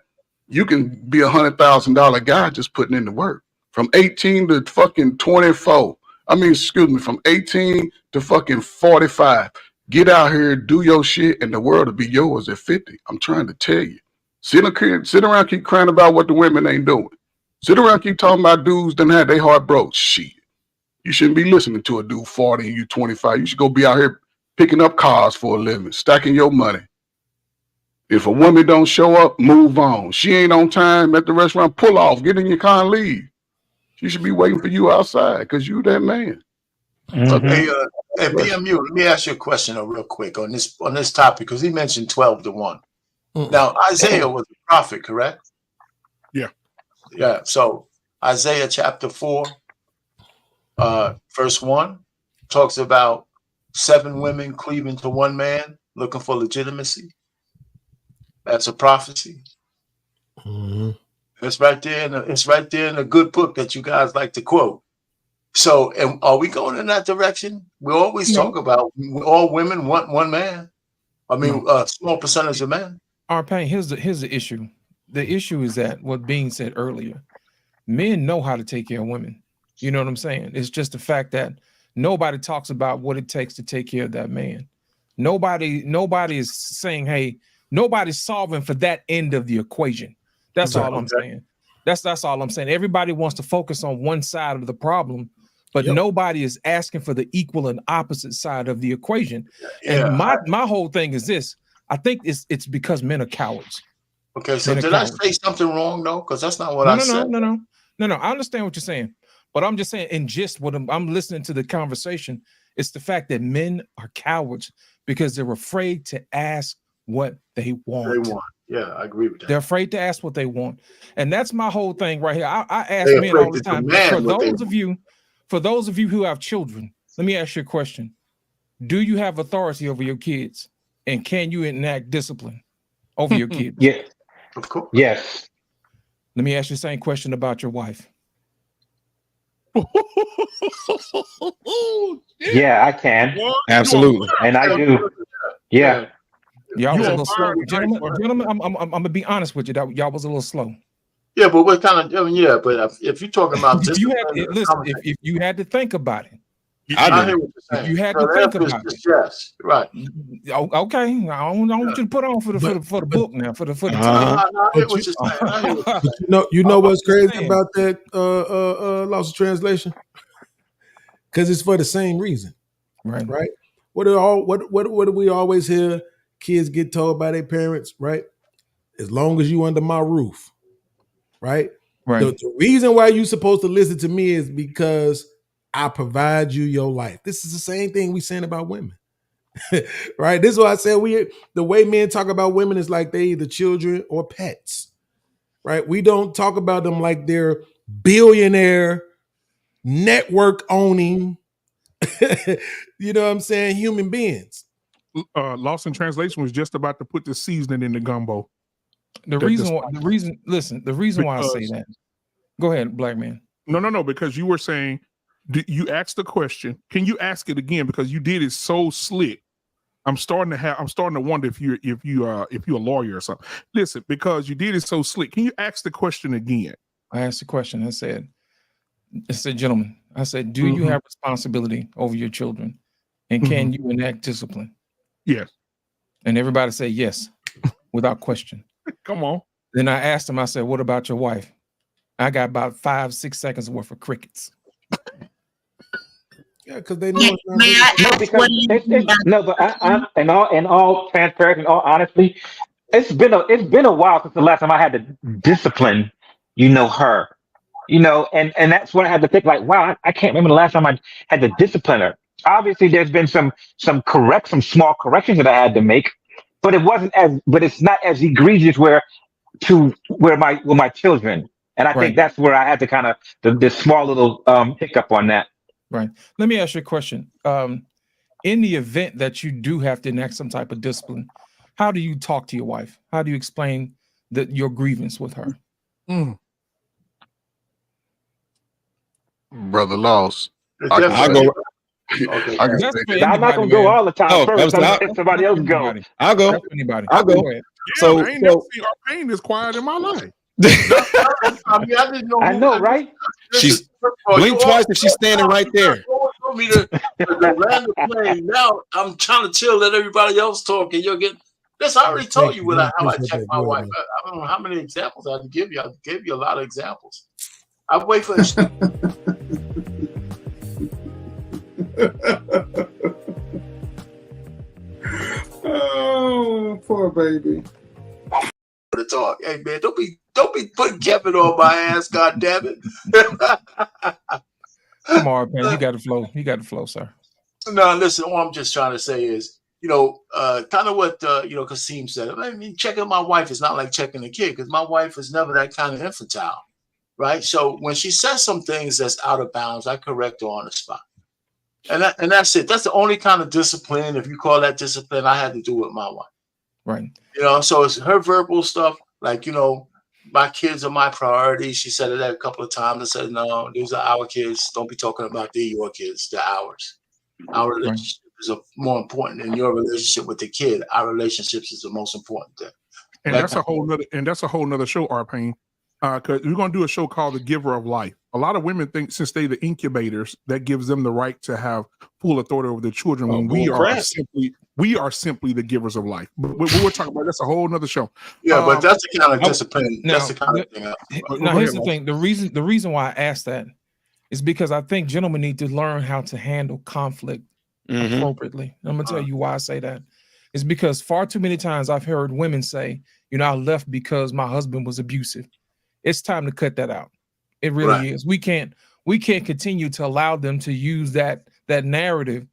you can be $100,000 guy just putting in the work. From 18 to fucking 24. From 18 to fucking 45. Get out here, do your shit, and the world will be yours at 50. I'm trying to tell you. Sit around, keep crying about what the women ain't doing. Sit around, keep talking about dudes that had their heart broke. Shit. You shouldn't be listening to a dude 40 and you 25. You should go be out here picking up cars for a living, stacking your money. If a woman don't show up, move on. She ain't on time at the restaurant, pull off, get in your car and leave. She should be waiting for you outside because you that man.
Hey, BMU, let me ask you a question real quick on this topic, because he mentioned 12 to 1. Now, Isaiah was a prophet, correct?
Yeah.
Yeah. So Isaiah chapter 4, verse 1 talks about 7 women cleaving to one man, looking for legitimacy. That's a prophecy.
Mm-hmm.
It's right there. It's right there in the good book that you guys like to quote. So, and are we going in that direction? We always talk about all women want one man. I mean, a small percentage of men.
Arpain, here's the issue. The issue is that what being said earlier, men know how to take care of women. You know what I'm saying? It's just the fact that nobody talks about what it takes to take care of that man. Nobody is saying, hey, nobody's solving for that end of the equation. That's all I'm saying. That's all I'm saying. Everybody wants to focus on one side of the problem, but nobody is asking for the equal and opposite side of the equation. And my whole thing is this. I think it's because men are cowards.
Okay, so did I say something wrong though? Because that's not what I said.
No. I understand what you're saying, but I'm just saying, in just what I'm listening to the conversation, it's the fact that men are cowards because they're afraid to ask what they want.
Yeah, I agree with that.
They're afraid to ask what they want, and that's my whole thing right here. I ask men all the time. For those of you who have children, let me ask you a question: do you have authority over your kids, and can you enact discipline over your kids?
Yeah,
of course.
Yes.
Let me ask you the same question about your wife.
Yeah, I can.
Absolutely.
And I do. Yeah.
Y'all was a little slow. Gentlemen, I'm gonna be honest with you. Y'all was a little slow.
Yeah, but what kind of? I mean, but if you're talking about
if you had to think about it,
I hear what you're saying.
If you had to think about it,
yes, right.
Okay, I don't want you to put on for the book now for the
I hear what you're saying. I hear what you're saying.
You know what's crazy about that loss of translation? Because it's for the same reason, right? What do we always hear kids get told by their parents, right? As long as you under my roof, right? The reason why you're supposed to listen to me is because I provide you your life. This is the same thing we saying about women, right? This is why I said the way men talk about women is like they either children or pets, right? We don't talk about them like they're billionaire, network owning, You know what I'm saying? Human beings.
Lost in Translation was just about to put the seasoning in the gumbo.
The reason why I say that. Go ahead, black man.
No, because you were saying you asked the question. Can you ask it again? Because you did it so slick. I'm starting to wonder if you're a lawyer or something. Listen, because you did it so slick. Can you ask the question again?
I asked the question. I said, gentlemen, I said, do you have responsibility over your children? And can you enact discipline?
Yes.
And everybody said yes, without question.
Come on.
Then I asked him, I said, what about your wife? I got about 5-6 seconds worth of crickets.
Yeah, because they know
May,
it's not
may I
No,
ask
because
what do you mean by
no, but in all transparency, in all honesty, it's been a while since the last time I had to discipline, her, and that's when I had to think like, wow, I can't remember the last time I had to discipline her. Obviously, there's been some small corrections that I had to make, but it's not as egregious with my children, and I think that's where I had to kind of this small little hiccup on that.
Right. Let me ask you a question. In the event that you do have to enact some type of discipline, how do you talk to your wife? How do you explain your grievance with her?
Brother Lost.
I'll go.
I can say
I'm not gonna go all the time. First, let somebody else go.
I'll go. I'll go.
Yeah,
So
I ain't never seen our pain this quiet in my life.
I mean, I didn't know.
I know, right?
She's blink twice if she's standing right there.
For me to land the plane. Now I'm trying to chill, let everybody else talk, and you're getting. Listen, I already told you how I check my wife. I don't know how many examples I can give you. I gave you a lot of examples. I wait for.
Oh, poor baby.
To talk. Hey man, don't be putting Kevin on my ass, god damn it.
Come on, man. You got the flow. You got the flow, sir.
No, listen, all I'm just trying to say is, kind of what Kasim said. I mean, checking my wife is not like checking a kid, because my wife is never that kind of infantile. Right. So when she says some things that's out of bounds, I correct her on the spot. And that's it. That's the only kind of discipline, if you call that discipline, I had to do with my wife.
Right.
So it's her verbal stuff, like, my kids are my priority. She said it a couple of times. I said, no, these are our kids. Don't be talking about your kids, they're ours. Our relationship is more important than your relationship with the kid. Our relationships is the most important thing.
And that's a whole nother show, Arpain. Because we're going to do a show called The Giver of Life. A lot of women think since they're the incubators, that gives them the right to have full authority over their children. When we are simply the givers of life. But we're talking about that's a whole nother show.
Yeah, but that's the kind of discipline. That's the kind of thing.
Now, here's the thing. The reason why I asked that is because I think gentlemen need to learn how to handle conflict appropriately. I'm gonna tell you why I say that. It's because far too many times I've heard women say, I left because my husband was abusive. It's time to cut that out. It really is. We can't continue to allow them to use that narrative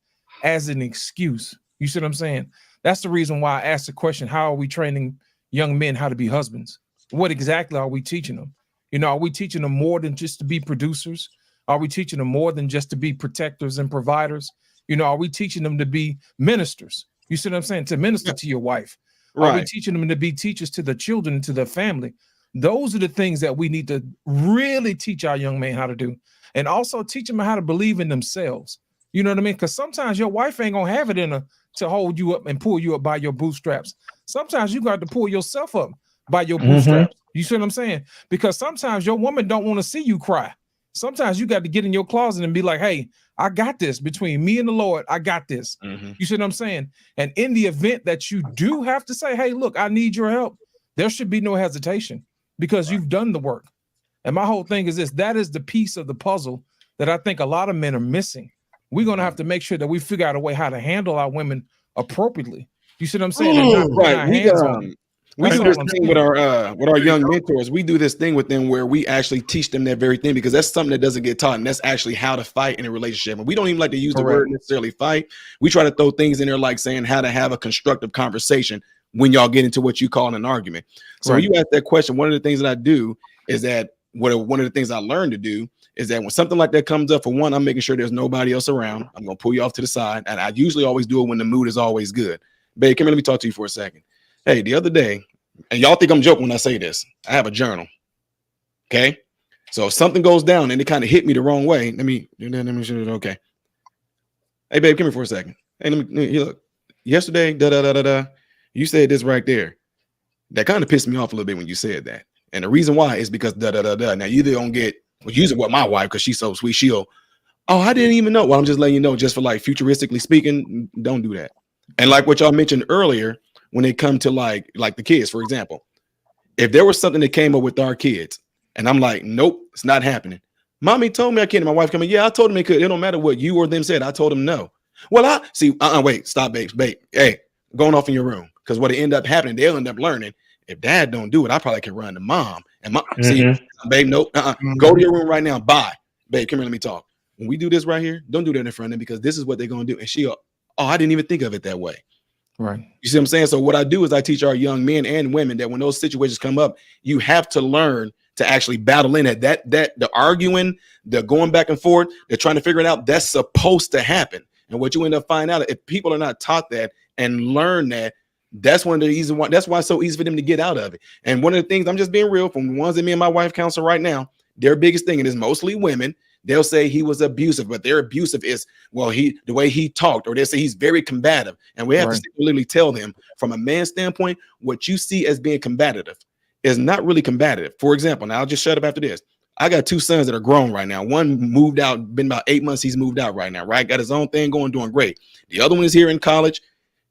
as an excuse. You see what I'm saying? That's the reason why I asked the question, how are we training young men how to be husbands? What exactly are we teaching them? Are we teaching them more than just to be producers? Are we teaching them more than just to be protectors and providers? Are we teaching them to be ministers? You see what I'm saying? To minister to your wife. Are we teaching them to be teachers to the children, to the family? Those are the things that we need to really teach our young men how to do. And also teach them how to believe in themselves. You know what I mean? Because sometimes your wife ain't going to have it in her to hold you up and pull you up by your bootstraps. Sometimes you got to pull yourself up by your bootstraps. You see what I'm saying? Because sometimes your woman don't want to see you cry. Sometimes you got to get in your closet and be like, hey, I got this. Between me and the Lord, I got this. You see what I'm saying? And in the event that you do have to say, hey, look, I need your help, there should be no hesitation because you've done the work. And my whole thing is this, that is the piece of the puzzle that I think a lot of men are missing. We're going to have to make sure that we figure out a way how to handle our women appropriately. You see what I'm saying? And not
we do this thing with our young mentors. We do this thing with them where we actually teach them that very thing, because that's something that doesn't get taught, and that's actually how to fight in a relationship. And we don't even like to use the word necessarily fight. We try to throw things in there like saying how to have a constructive conversation when y'all get into what you call an argument. So when you ask that question, one of the things that I do is that one of the things I learned to do is that when something like that comes up, for one, I'm making sure there's nobody else around. I'm gonna pull you off to the side, and I usually always do it when the mood is always good. Babe, come here, let me talk to you for a second. Hey, the other day, and y'all think I'm joking when I say this, I have a journal. Okay, so if something goes down and it kind of hit me the wrong way, let me show it. Okay. Hey, babe, come here for a second. Hey, let me look. Yesterday, you said this right there. That kind of pissed me off a little bit when you said that. And the reason why is because Now you either don't get using what my wife, because she's so sweet, she'll, oh, I didn't even know. Well, I'm just letting you know, just for like futuristically speaking, don't do that. And like what y'all mentioned earlier, when it come to like the kids, for example, if there was something that came up with our kids, and I'm like, nope, it's not happening. Mommy told me I can't. My wife coming, yeah, I told them they could. It don't matter what you or them said. I told them no. Well, I see. Wait, stop, babe. Hey, going off in your room, because what it end up happening, they'll end up learning. If dad don't do it, I probably can run to mom. And mom, see, babe, nope. Go to your room right now. Bye, babe. Come here, let me talk. When we do this right here, don't do that in front of them, because this is what they're gonna do. And she'll, oh, I didn't even think of it that way.
Right.
You see what I'm saying? So what I do is I teach our young men and women that when those situations come up, you have to learn to actually battle in it. That the arguing, the going back and forth, they're trying to figure it out. That's supposed to happen. And what you end up finding out, if people are not taught that and learn that, that's one of the easy one. That's why it's so easy for them to get out of it. And one of the things, I'm just being real, from the ones that me and my wife counsel right now, their biggest thing, and it's mostly women, they'll say he was abusive, but their abusive is, well, the way he talked, or they'll say he's very combative. And we have to literally tell them, from a man's standpoint, what you see as being combative is not really combative. For example, now I'll just shut up after this. I got two sons that are grown right now. One moved out, been about 8 months. He's moved out right now, right? Got his own thing going, doing great. The other one is here in college.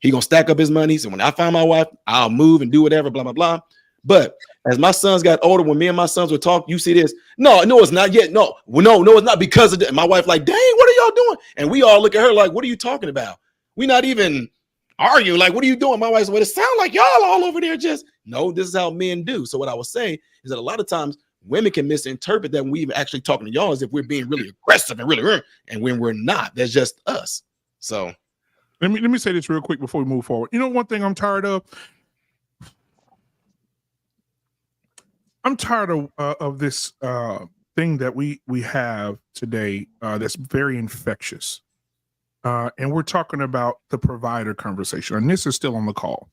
He gonna stack up his money. So when I find my wife, I'll move and do whatever, blah, blah, blah. But as my sons got older, when me and my sons would talk, you see this. No, it's not yet. No, it's not because of that. My wife like, dang, what are y'all doing? And we all look at her like, what are you talking about? We not even arguing. Like, what are you doing? My wife's, well, it sounds like y'all all over there just, no, this is how men do. So what I was saying is that a lot of times women can misinterpret that when we actually talking to y'all as if we're being really aggressive and really, and when we're not, that's just us. So
let me say this real quick before we move forward. You know, one thing I'm tired of? I'm tired of this thing that we have today that's very infectious. And we're talking about the provider conversation. Anissa's still on the call.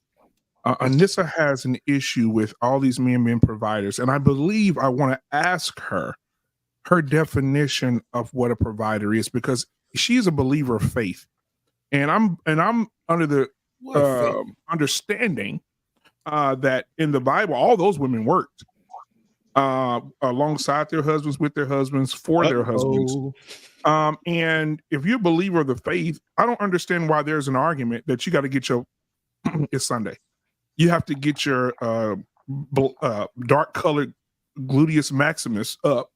Anissa has an issue with all these men providers. And I believe I want to ask her definition of what a provider is, because she's a believer of faith. And I'm under the understanding that in the Bible, all those women worked alongside their husbands, with their husbands, for their husbands. And if you're a believer of the faith, I don't understand why there's an argument that you got to get your it's Sunday. You have to get your dark colored gluteus maximus up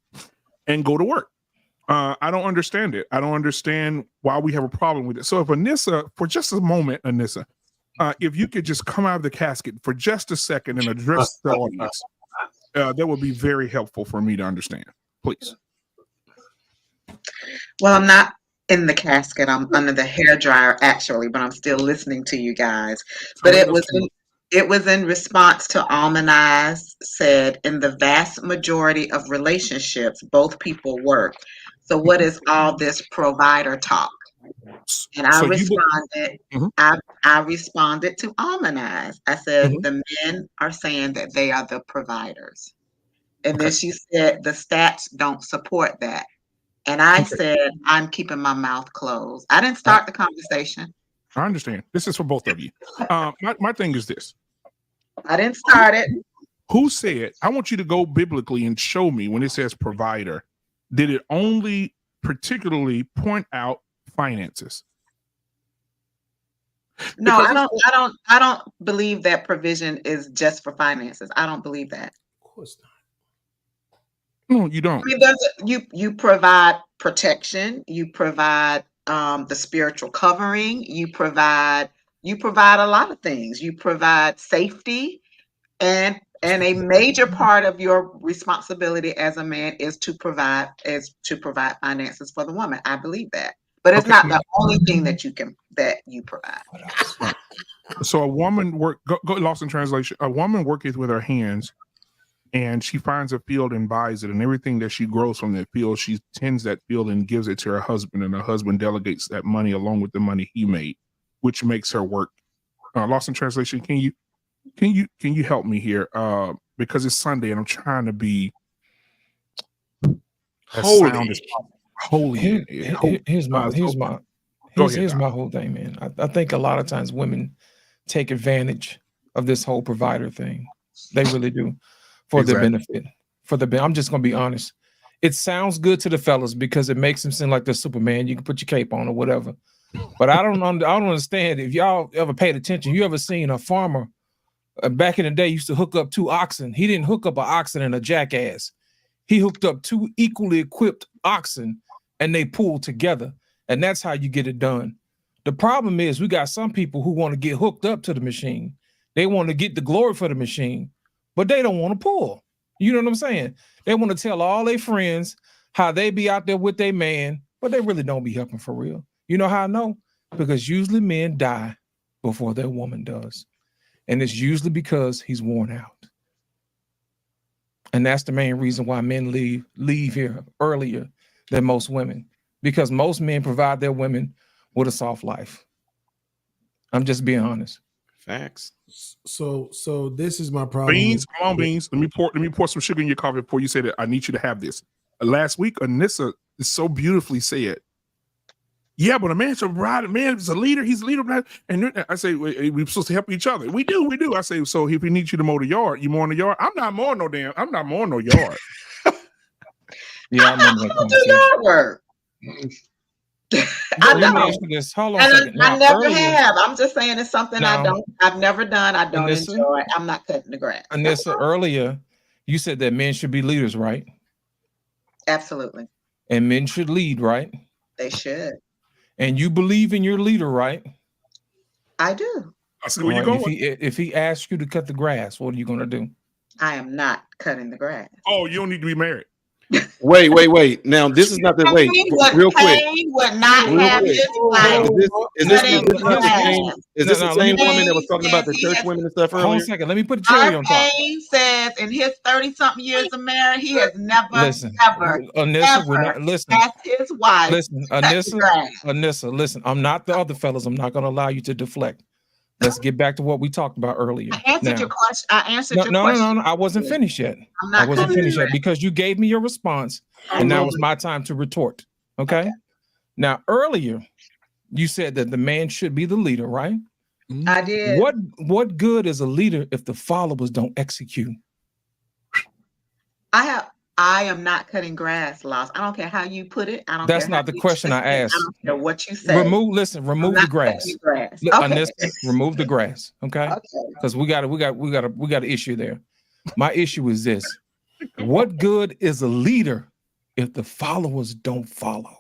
and go to work. I don't understand it. I don't understand why we have a problem with it. So if Anissa, for just a moment, Anissa, if you could just come out of the casket for just a second and address the audience, that would be very helpful for me to understand. Please.
Well, I'm not in the casket. I'm under the hairdryer, actually, but I'm still listening to you guys. But it was in response to Almanaz said, in the vast majority of relationships, both people work. So what is all this provider talk? And I responded, I responded to Almanaz. I said, the men are saying that they are the providers. And then she said, the stats don't support that. And I said, I'm keeping my mouth closed. I didn't start the conversation.
I understand. This is for both of you. My thing is this.
I didn't start it.
Who said, I want you to go biblically and show me when it says provider, did it only particularly point out finances?
No, I don't believe that provision is just for finances. I don't believe that.
Of course not.
No, you don't.
I mean, you provide protection, you provide the spiritual covering, you provide a lot of things. You provide safety, and a major part of your responsibility as a man is to provide finances for the woman. I believe that. But it's not the only thing that you provide.
So a woman go lost in translation. A woman worketh with her hands and she finds a field and buys it, and everything that she grows from that field, she tends that field and gives it to her husband, and her husband delegates that money along with the money he made, which makes her work. Lost in translation, can you help me here? Because it's Sunday and I'm trying to be as sound as possible. Holy.
Here's my whole thing, man. I think a lot of times women take advantage of this whole provider thing. They really do, for their benefit. I'm just gonna be honest. It sounds good to the fellas because it makes them seem like they're Superman. You can put your cape on or whatever. But I don't understand. If y'all ever paid attention, you ever seen a farmer back in the day used to hook up 2 oxen. He didn't hook up an oxen and a jackass. He hooked up 2 equally equipped oxen and they pulled together. And that's how you get it done. The problem is we got some people who want to get hooked up to the machine. They want to get the glory for the machine, but they don't want to pull. You know what I'm saying? They want to tell all their friends how they be out there with their man, but they really don't be helping for real. You know how I know? Because usually men die before their woman does. And it's usually because he's worn out. And that's the main reason why men leave here earlier than most women, because most men provide their women with a soft life. I'm just being honest.
Facts.
So this is my problem.
Beans, come on, Beans. Let me pour some sugar in your coffee before you say that. I need you to have this. Last week, Anissa so beautifully said, yeah, but a man should ride. A man is a leader. He's a leader. And I say, we're supposed to help each other. We do. I say, so if we need you to mow the yard, you mowing the yard? I'm not mowing no yard.
Yeah, I remember that conversation.
Work.
Let me ask you this. Hold on a second.
I never have. I'm just saying it's something I've never done. I don't
Anissa,
enjoy. I'm not cutting the grass.
Anissa, earlier, you said that men should be leaders, right?
Absolutely.
And men should lead, right?
They should.
And you believe in your leader, right?
I do.
I see where you're going.
If he asks you to cut the grass, what are you going to do?
I am not cutting the grass.
Oh, you don't need to be married.
Wait. Now, this is not the way. Real quick.
Would not have his wife.
Is this the same woman that was talking about the church women and stuff earlier?
Hold on a second. Let me put the cherry on top.
Payne says in his 30-something years of marriage, he has never,
Anissa, we're not listening.
Asked his wife.
Listen, Anissa, listen. I'm not the other fellas. I'm not going to allow you to deflect. Let's get back to what we talked about earlier.
I answered your question. No,
I wasn't finished yet. I wasn't finished yet because you gave me your response, and now it's my time to retort. Okay. Now, earlier, you said that the man should be the leader, right?
I did.
What good is a leader if the followers don't execute?
I am not cutting grass, Lost. I don't care how you put it.
That's not the question I asked.
I don't care what you say.
Remove the grass.
Okay.
Anissa, remove the grass. Okay. Because we got an issue there. My issue is this: what good is a leader if the followers don't follow?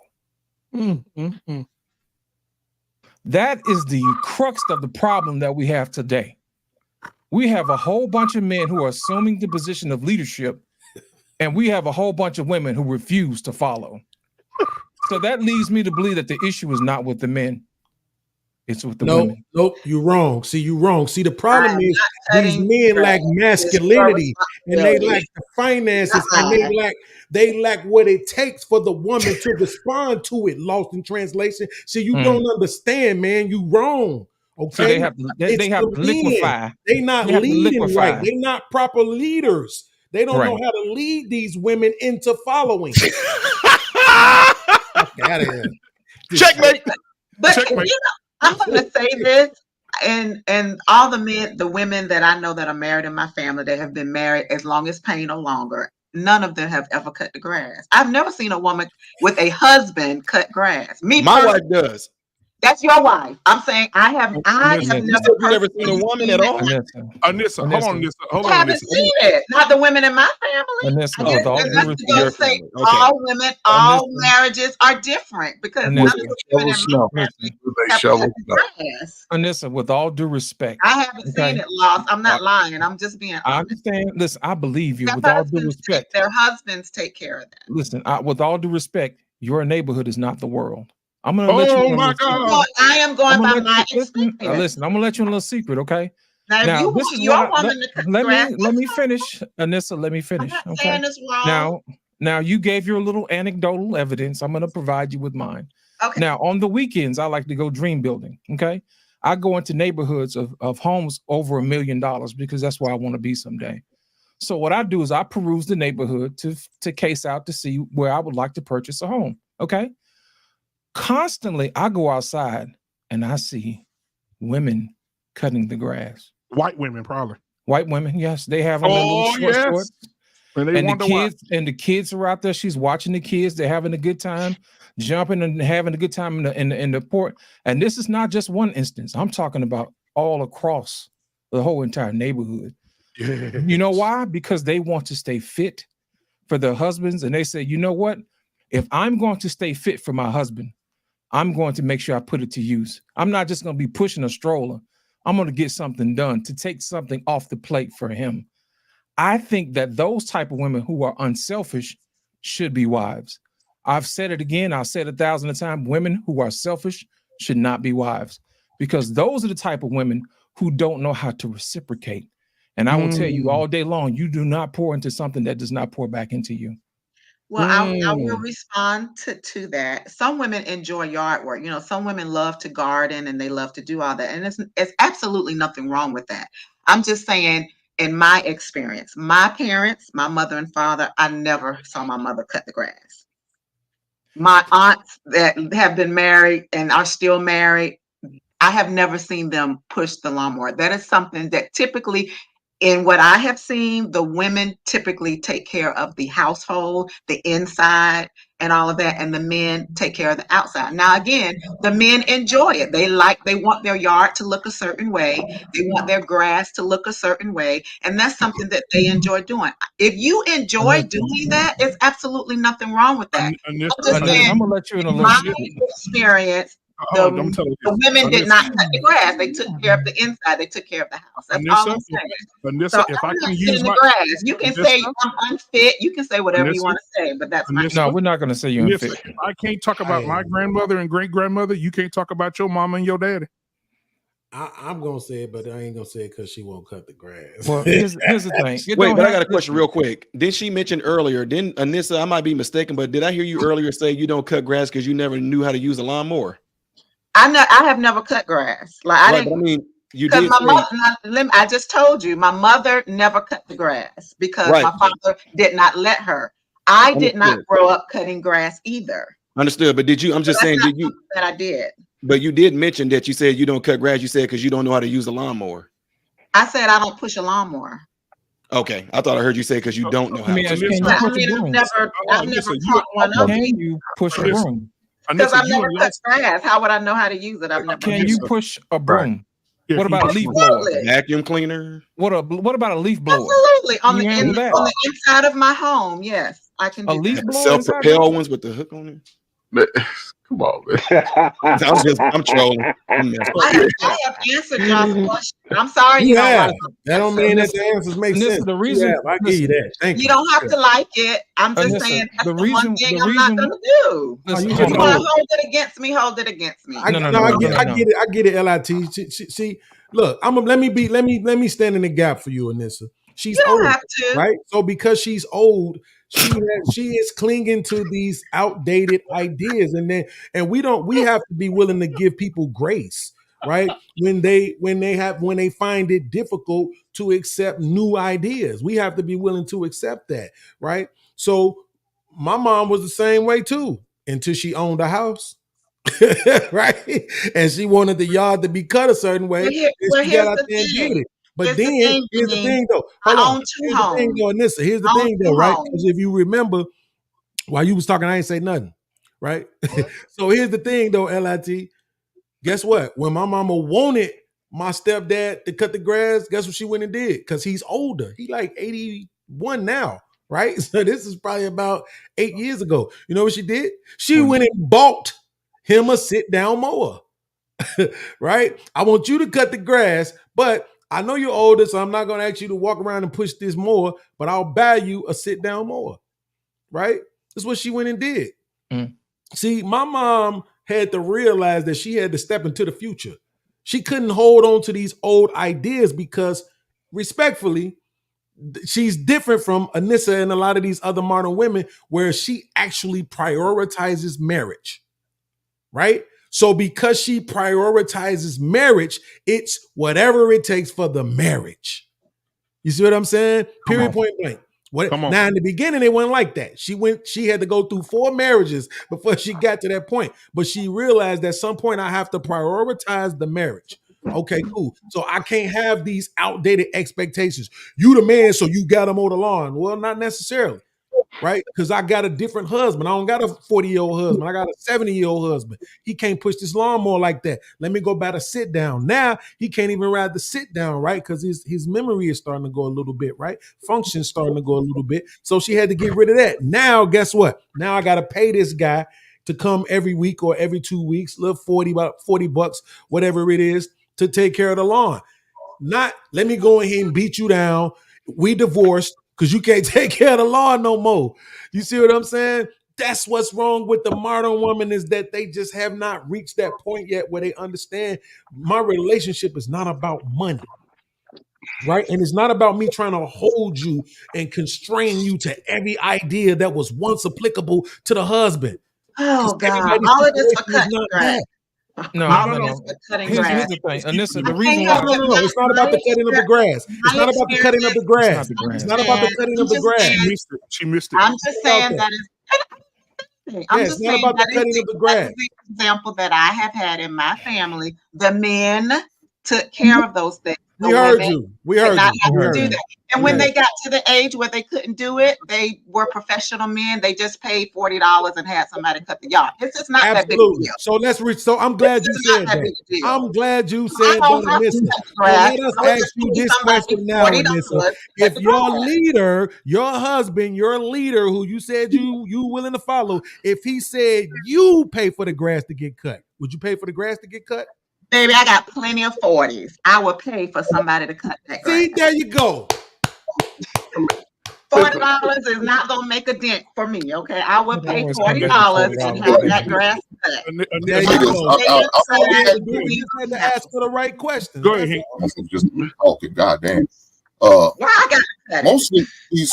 That is the crux of the problem that we have today. We have a whole bunch of men who are assuming the position of leadership, and we have a whole bunch of women who refuse to follow. So that leads me to believe that the issue is not with the men. It's with the women.
Nope, you're wrong. See, you're wrong. See, the problem is these men lack masculinity and they lack the finances and they lack what it takes for the woman to respond to it. Lost in translation. See, you don't understand, man. You wrong. Okay.
So they have to liquefy.
They not leading right. They're not proper leaders. They don't know how to lead these women into following.
Checkmate.
But Checkmate. I'm going to say this, and all the women that I know that are married in my family, that have been married as long as Payne or longer, none of them have ever cut the grass. I've never seen a woman with a husband cut grass.
My wife does.
That's your wife. I'm saying I have
never seen a woman at all.
Anissa, hold on, Anissa. Hold on,
I haven't seen it. Not the women in my family. All women, all marriages are different because none of the women in my family
Anissa, with all due respect,
I haven't seen it, Lost. I'm not lying. I'm just being honest.
I understand. Listen, I believe you. With all due respect,
their husbands take care of that.
Listen, with all due respect, your neighborhood is not the world. I'm gonna let you.
I am going by my experience.
Listen, I'm gonna let you in a little secret, okay?
Now, if
Now,
you
this
want
is
your
what
woman to cut the grass,
let me
that's fine.
finish, Anissa. Let me
I'm
finish.
not
Okay.
saying it's wrong.
Now you gave your little anecdotal evidence. I'm going to provide you with mine.
Okay.
Now, on the weekends, I like to go dream building. Okay. I go into neighborhoods of homes over $1 million because that's where I want to be someday. So what I do is I peruse the neighborhood to case out to see where I would like to purchase a home. Okay. Constantly, I go outside and I see women cutting the grass.
White women, probably.
White women, yes, they have on their little short shorts.
And they wonder why.
And the kids are out there. She's watching the kids. They're having a good time, jumping and having a good time in the port. And this is not just one instance. I'm talking about all across the whole entire neighborhood.
Yeah.
You know why? Because they want to stay fit for their husbands. And they say, you know what? If I'm going to stay fit for my husband, I'm going to make sure I put it to use. I'm not just going to be pushing a stroller. I'm going to get something done to take something off the plate for him. I think that those type of women who are unselfish should be wives. I've said it again. I'll say it 1,000 times. Women who are selfish should not be wives, because those are the type of women who don't know how to reciprocate. And I will tell you all day long, you do not pour into something that does not pour back into you.
Well, I will respond to that. Some women enjoy yard work. You know, some women love to garden and they love to do all that. And it's absolutely nothing wrong with that. I'm just saying, in my experience, my parents, my mother and father, I never saw my mother cut the grass. My aunts that have been married and are still married, I have never seen them push the lawnmower. That is something that typically, in what I have seen, the women typically take care of the household, the inside, and all of that, and the men take care of the outside. Now, again, the men enjoy it. They want their yard to look a certain way. They want their grass to look a certain way, and that's something that they enjoy doing. If you enjoy doing that, it's absolutely nothing wrong with that. I'm just saying,
I'm gonna let you in a
in
little
my
bit.
experience,
I'm telling you,
the women did not cut the grass. They took care of the inside. They took care of the house. That's all I'm saying. So
if I
I'm
can
not
use
in the
my
grass. You can say I'm unfit. You can say whatever you want to say, but that's my.
No, we're not going to say you're unfit.
If I can't talk about my grandmother and great grandmother, you can't talk about your mama and your daddy.
I'm gonna say it, but I ain't gonna say it because she won't cut the grass.
Well, here's the thing.
Wait, but I got a question real quick. Did she mention earlier? Didn't Anissa? I might be mistaken, but did I hear you earlier say you don't cut grass because you never knew how to use a lawnmower?
I have never cut grass. Like I didn't.
But I mean, you
because
did
my
say,
mother. I just told you, my mother never cut the grass because
right.
my father did not let her. I did not
Understood.
grow up cutting grass either.
Understood. But did you? I'm just saying, did you?
That I did.
But you did mention that you said you don't cut grass. You said because you don't know how to use a lawnmower.
I said I don't push a lawnmower.
Okay, I thought I heard you say because you don't know how.
Can you push a broom?
I've never taught one of
Can you push a broom?
Because I've never cut grass. How would I know how to use it? I've never.
Can you push a broom?
Yeah,
what about a leaf blower?
Vacuum cleaner?
What about a leaf blower?
Absolutely. On
You handle that?
on the inside of my home, yes, I can do
A leaf
that.
blower
Self-propel ones with the hook on it.
Come on, man.
I'm trolling.
I have answered y'all's question. I'm sorry you don't like it.
That don't mean that the answers make sense.
The reason
I give you that. Thank you.
You don't have to like it. I'm just saying that's the one thing I'm not gonna do.
Listen,
If you want to hold it against me, hold it against me.
I get it. I get it. LIT. See, look, let me stand in the gap for you, Anissa. She's
You don't
old,
have to.
right? So because she's old, she is clinging to these outdated ideas, and we have to be willing to give people grace, right? When they find it difficult to accept new ideas, we have to be willing to accept that, right? So my mom was the same way too until she owned a house. Right, and she wanted the yard to be cut a certain way.
Here's the thing.
But then here's the thing, though. Hold on. Here's the thing, though, Anissa. Here's the thing, though, right? Because if you remember, while you was talking, I ain't say nothing, right? So here's the thing, though, LIT. Guess what? When my mama wanted my stepdad to cut the grass, guess what she went and did? Because he's older. He like 81 now, right? So this is probably about 8 years ago. You know what she did? She went and bought him a sit-down mower, right? I want you to cut the grass, but I know you're older, so I'm not going to ask you to walk around and push this mower, but I'll buy you a sit-down mower, right? That's what she went and did. See, my mom had to realize that she had to step into the future. She couldn't hold on to these old ideas because, respectfully, she's different from Anissa and a lot of these other modern women where she actually prioritizes marriage, right? So because she prioritizes marriage, it's whatever it takes for the marriage. You see what I'm saying? Period, point blank. Now in the beginning, it wasn't like that. She had to go through 4 marriages before she got to that point. But she realized at some point I have to prioritize the marriage. Okay, cool. So I can't have these outdated expectations. You the man, so you got to mow the lawn. Well, not necessarily, right? Because I got a different husband. I don't got a 40-year-old husband. I got a 70-year-old husband. He can't push this lawnmower like that. Let me go back to sit down. Now he can't even ride the sit down, right? Because his memory is starting to go a little bit, right? Function's starting to go a little bit. So she had to get rid of that. Now, guess what? Now I got to pay this guy to come every week or every 2 weeks, little about $40, whatever it is, to take care of the lawn. Not let me go in here and beat you down. We divorced because you can't take care of the lawn no more. You see what I'm saying? That's what's wrong with the modern woman, is that they just have not reached that point yet where they understand my relationship is not about money. Right? And it's not about me trying to hold you and constrain you to every idea that was once applicable to the husband.
Oh God!
Everybody's
All of this for
situation is
cutting
not
grass.
that.
No,
All
no,
of
no.
this for cutting
Here's
grass.
the thing, Anissa.
I
The reason
can't
why
help it.
No. It's not about the cutting of the grass. It's not about the cutting of the grass. It's not about the cutting of the grass.
She missed it.
I'm just saying that is. I'm
Yeah,
just
it's not
saying
about the
that
cutting of the grass.
is the example that I have had in my family. The men took care of those things.
We heard you. We heard
not
you.
have
We
to
heard
do
you.
that. And when they got to the age where they couldn't do it, they were professional men. They just paid $40 and had somebody cut the yard. It's just not that big a
Absolutely.
deal.
So let's reach. So I'm glad you said that. I'm glad you said that, Anissa. So let us ask you this question now, Anissa. If your leader, your husband, your leader, who you said you willing to follow, if he said you pay for the grass to get cut, would you pay for the grass to get cut?
Baby, I got plenty of 40s. I will pay for somebody to cut that grass.
See, there you go.
$40 is not gonna make a dent for me. Okay, I will pay $40 and have that grass cut.
There you go. You had to ask for the right question.
Go ahead.
Just talking. Goddamn.
I got
most of these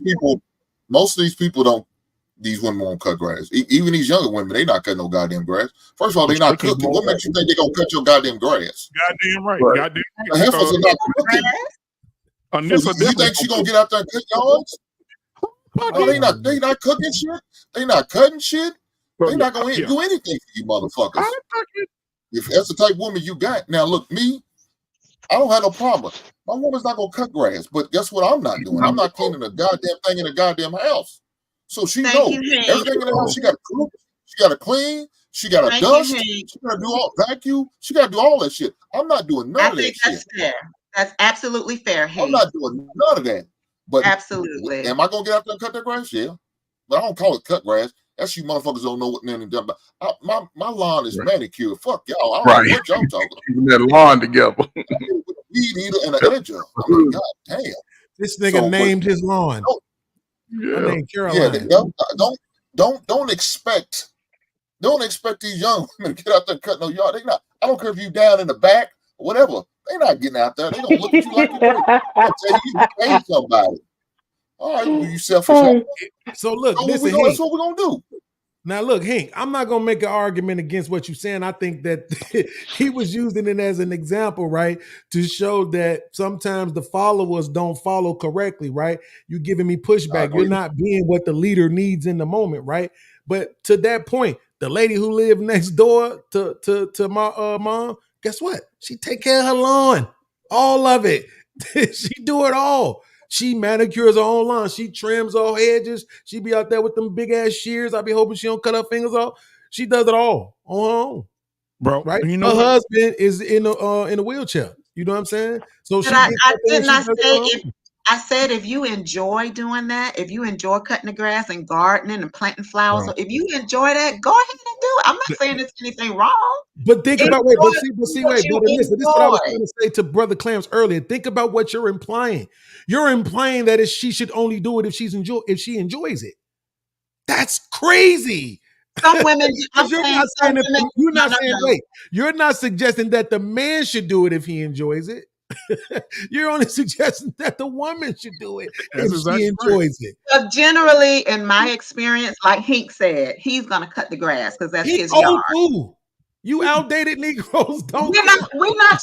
people don't. These women won't cut grass. Even these younger women, they not cutting no goddamn grass. First of all, they not cooking. What makes you think they gonna cut your goddamn grass?
Goddamn right. Goddamn right.
The heifers are not cooking. So you think she gonna get out there and cut yards? No, they not cooking shit. They not cutting shit. They not gonna do anything for you motherfuckers. If that's the type of woman you got. Now look, me, I don't have no problem. My woman's not gonna cut grass, but guess what I'm not doing? I'm not cleaning a goddamn thing in the goddamn house. So she knows everything in the house. She got to cook, she got to clean, she got to dust, she got to do all vacuum, she got to do all that shit. I'm not doing none of that shit.
That's fair. That's absolutely fair.
I'm not doing none of that. But
absolutely,
am I gonna get out there and cut that grass? Yeah, but I don't call it cut grass. That's you motherfuckers don't know what nothing done. My lawn is manicured. Fuck y'all. I don't know what y'all talking about.
Keeping that lawn together.
Weed eater and an edger. I mean, god damn.
This nigga named his lawn.
Don't expect these young women to get out there and cut no yard. They not. I don't care if you down in the back or whatever. They're not getting out there. They gonna look at you like you're I'll tell you pay somebody. All right, you selfish.
So look,
that's what we're gonna do.
Now look, Hank, I'm not gonna make an argument against what you're saying. I think that he was using it as an example, right? To show that sometimes the followers don't follow correctly, right? You're giving me pushback. You're not being what the leader needs in the moment, right? But to that point, the lady who lived next door to my mom, guess what? She take care of her lawn, all of it. She do it all. She manicures her own lawn. She trims all hedges. She be out there with them big ass shears. I be hoping she don't cut her fingers off. She does it all on her own,
bro.
Right?
You know
her husband is in a wheelchair. You know what I'm saying? So
I said if you enjoy doing that, if you enjoy cutting the grass and gardening and planting flowers, so if you enjoy that, go ahead and do it. I'm not saying there's anything wrong.
But think about this is what I was trying to say to Brother Clarence earlier. Think about what you're implying. You're implying that she should only do it if she enjoys it. That's crazy.
Some women, I'm
Because you're
saying
not
some
saying that
women,
you're not
no,
saying,
no.
wait, you're not suggesting that the man should do it if he enjoys it. You're only suggesting that the woman should do it
That's
if she
exactly right.
enjoys it.
But generally, in my experience, like Hank said, he's gonna cut the grass because that's
He's
his
old
yard.
too. You outdated Negroes don't
We're
care.
not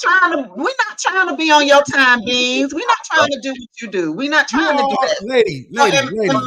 trying to be on your time beans. We're not trying to do what you do. We're not
You
trying to do
all,
that.
lady,
So in
you
my
all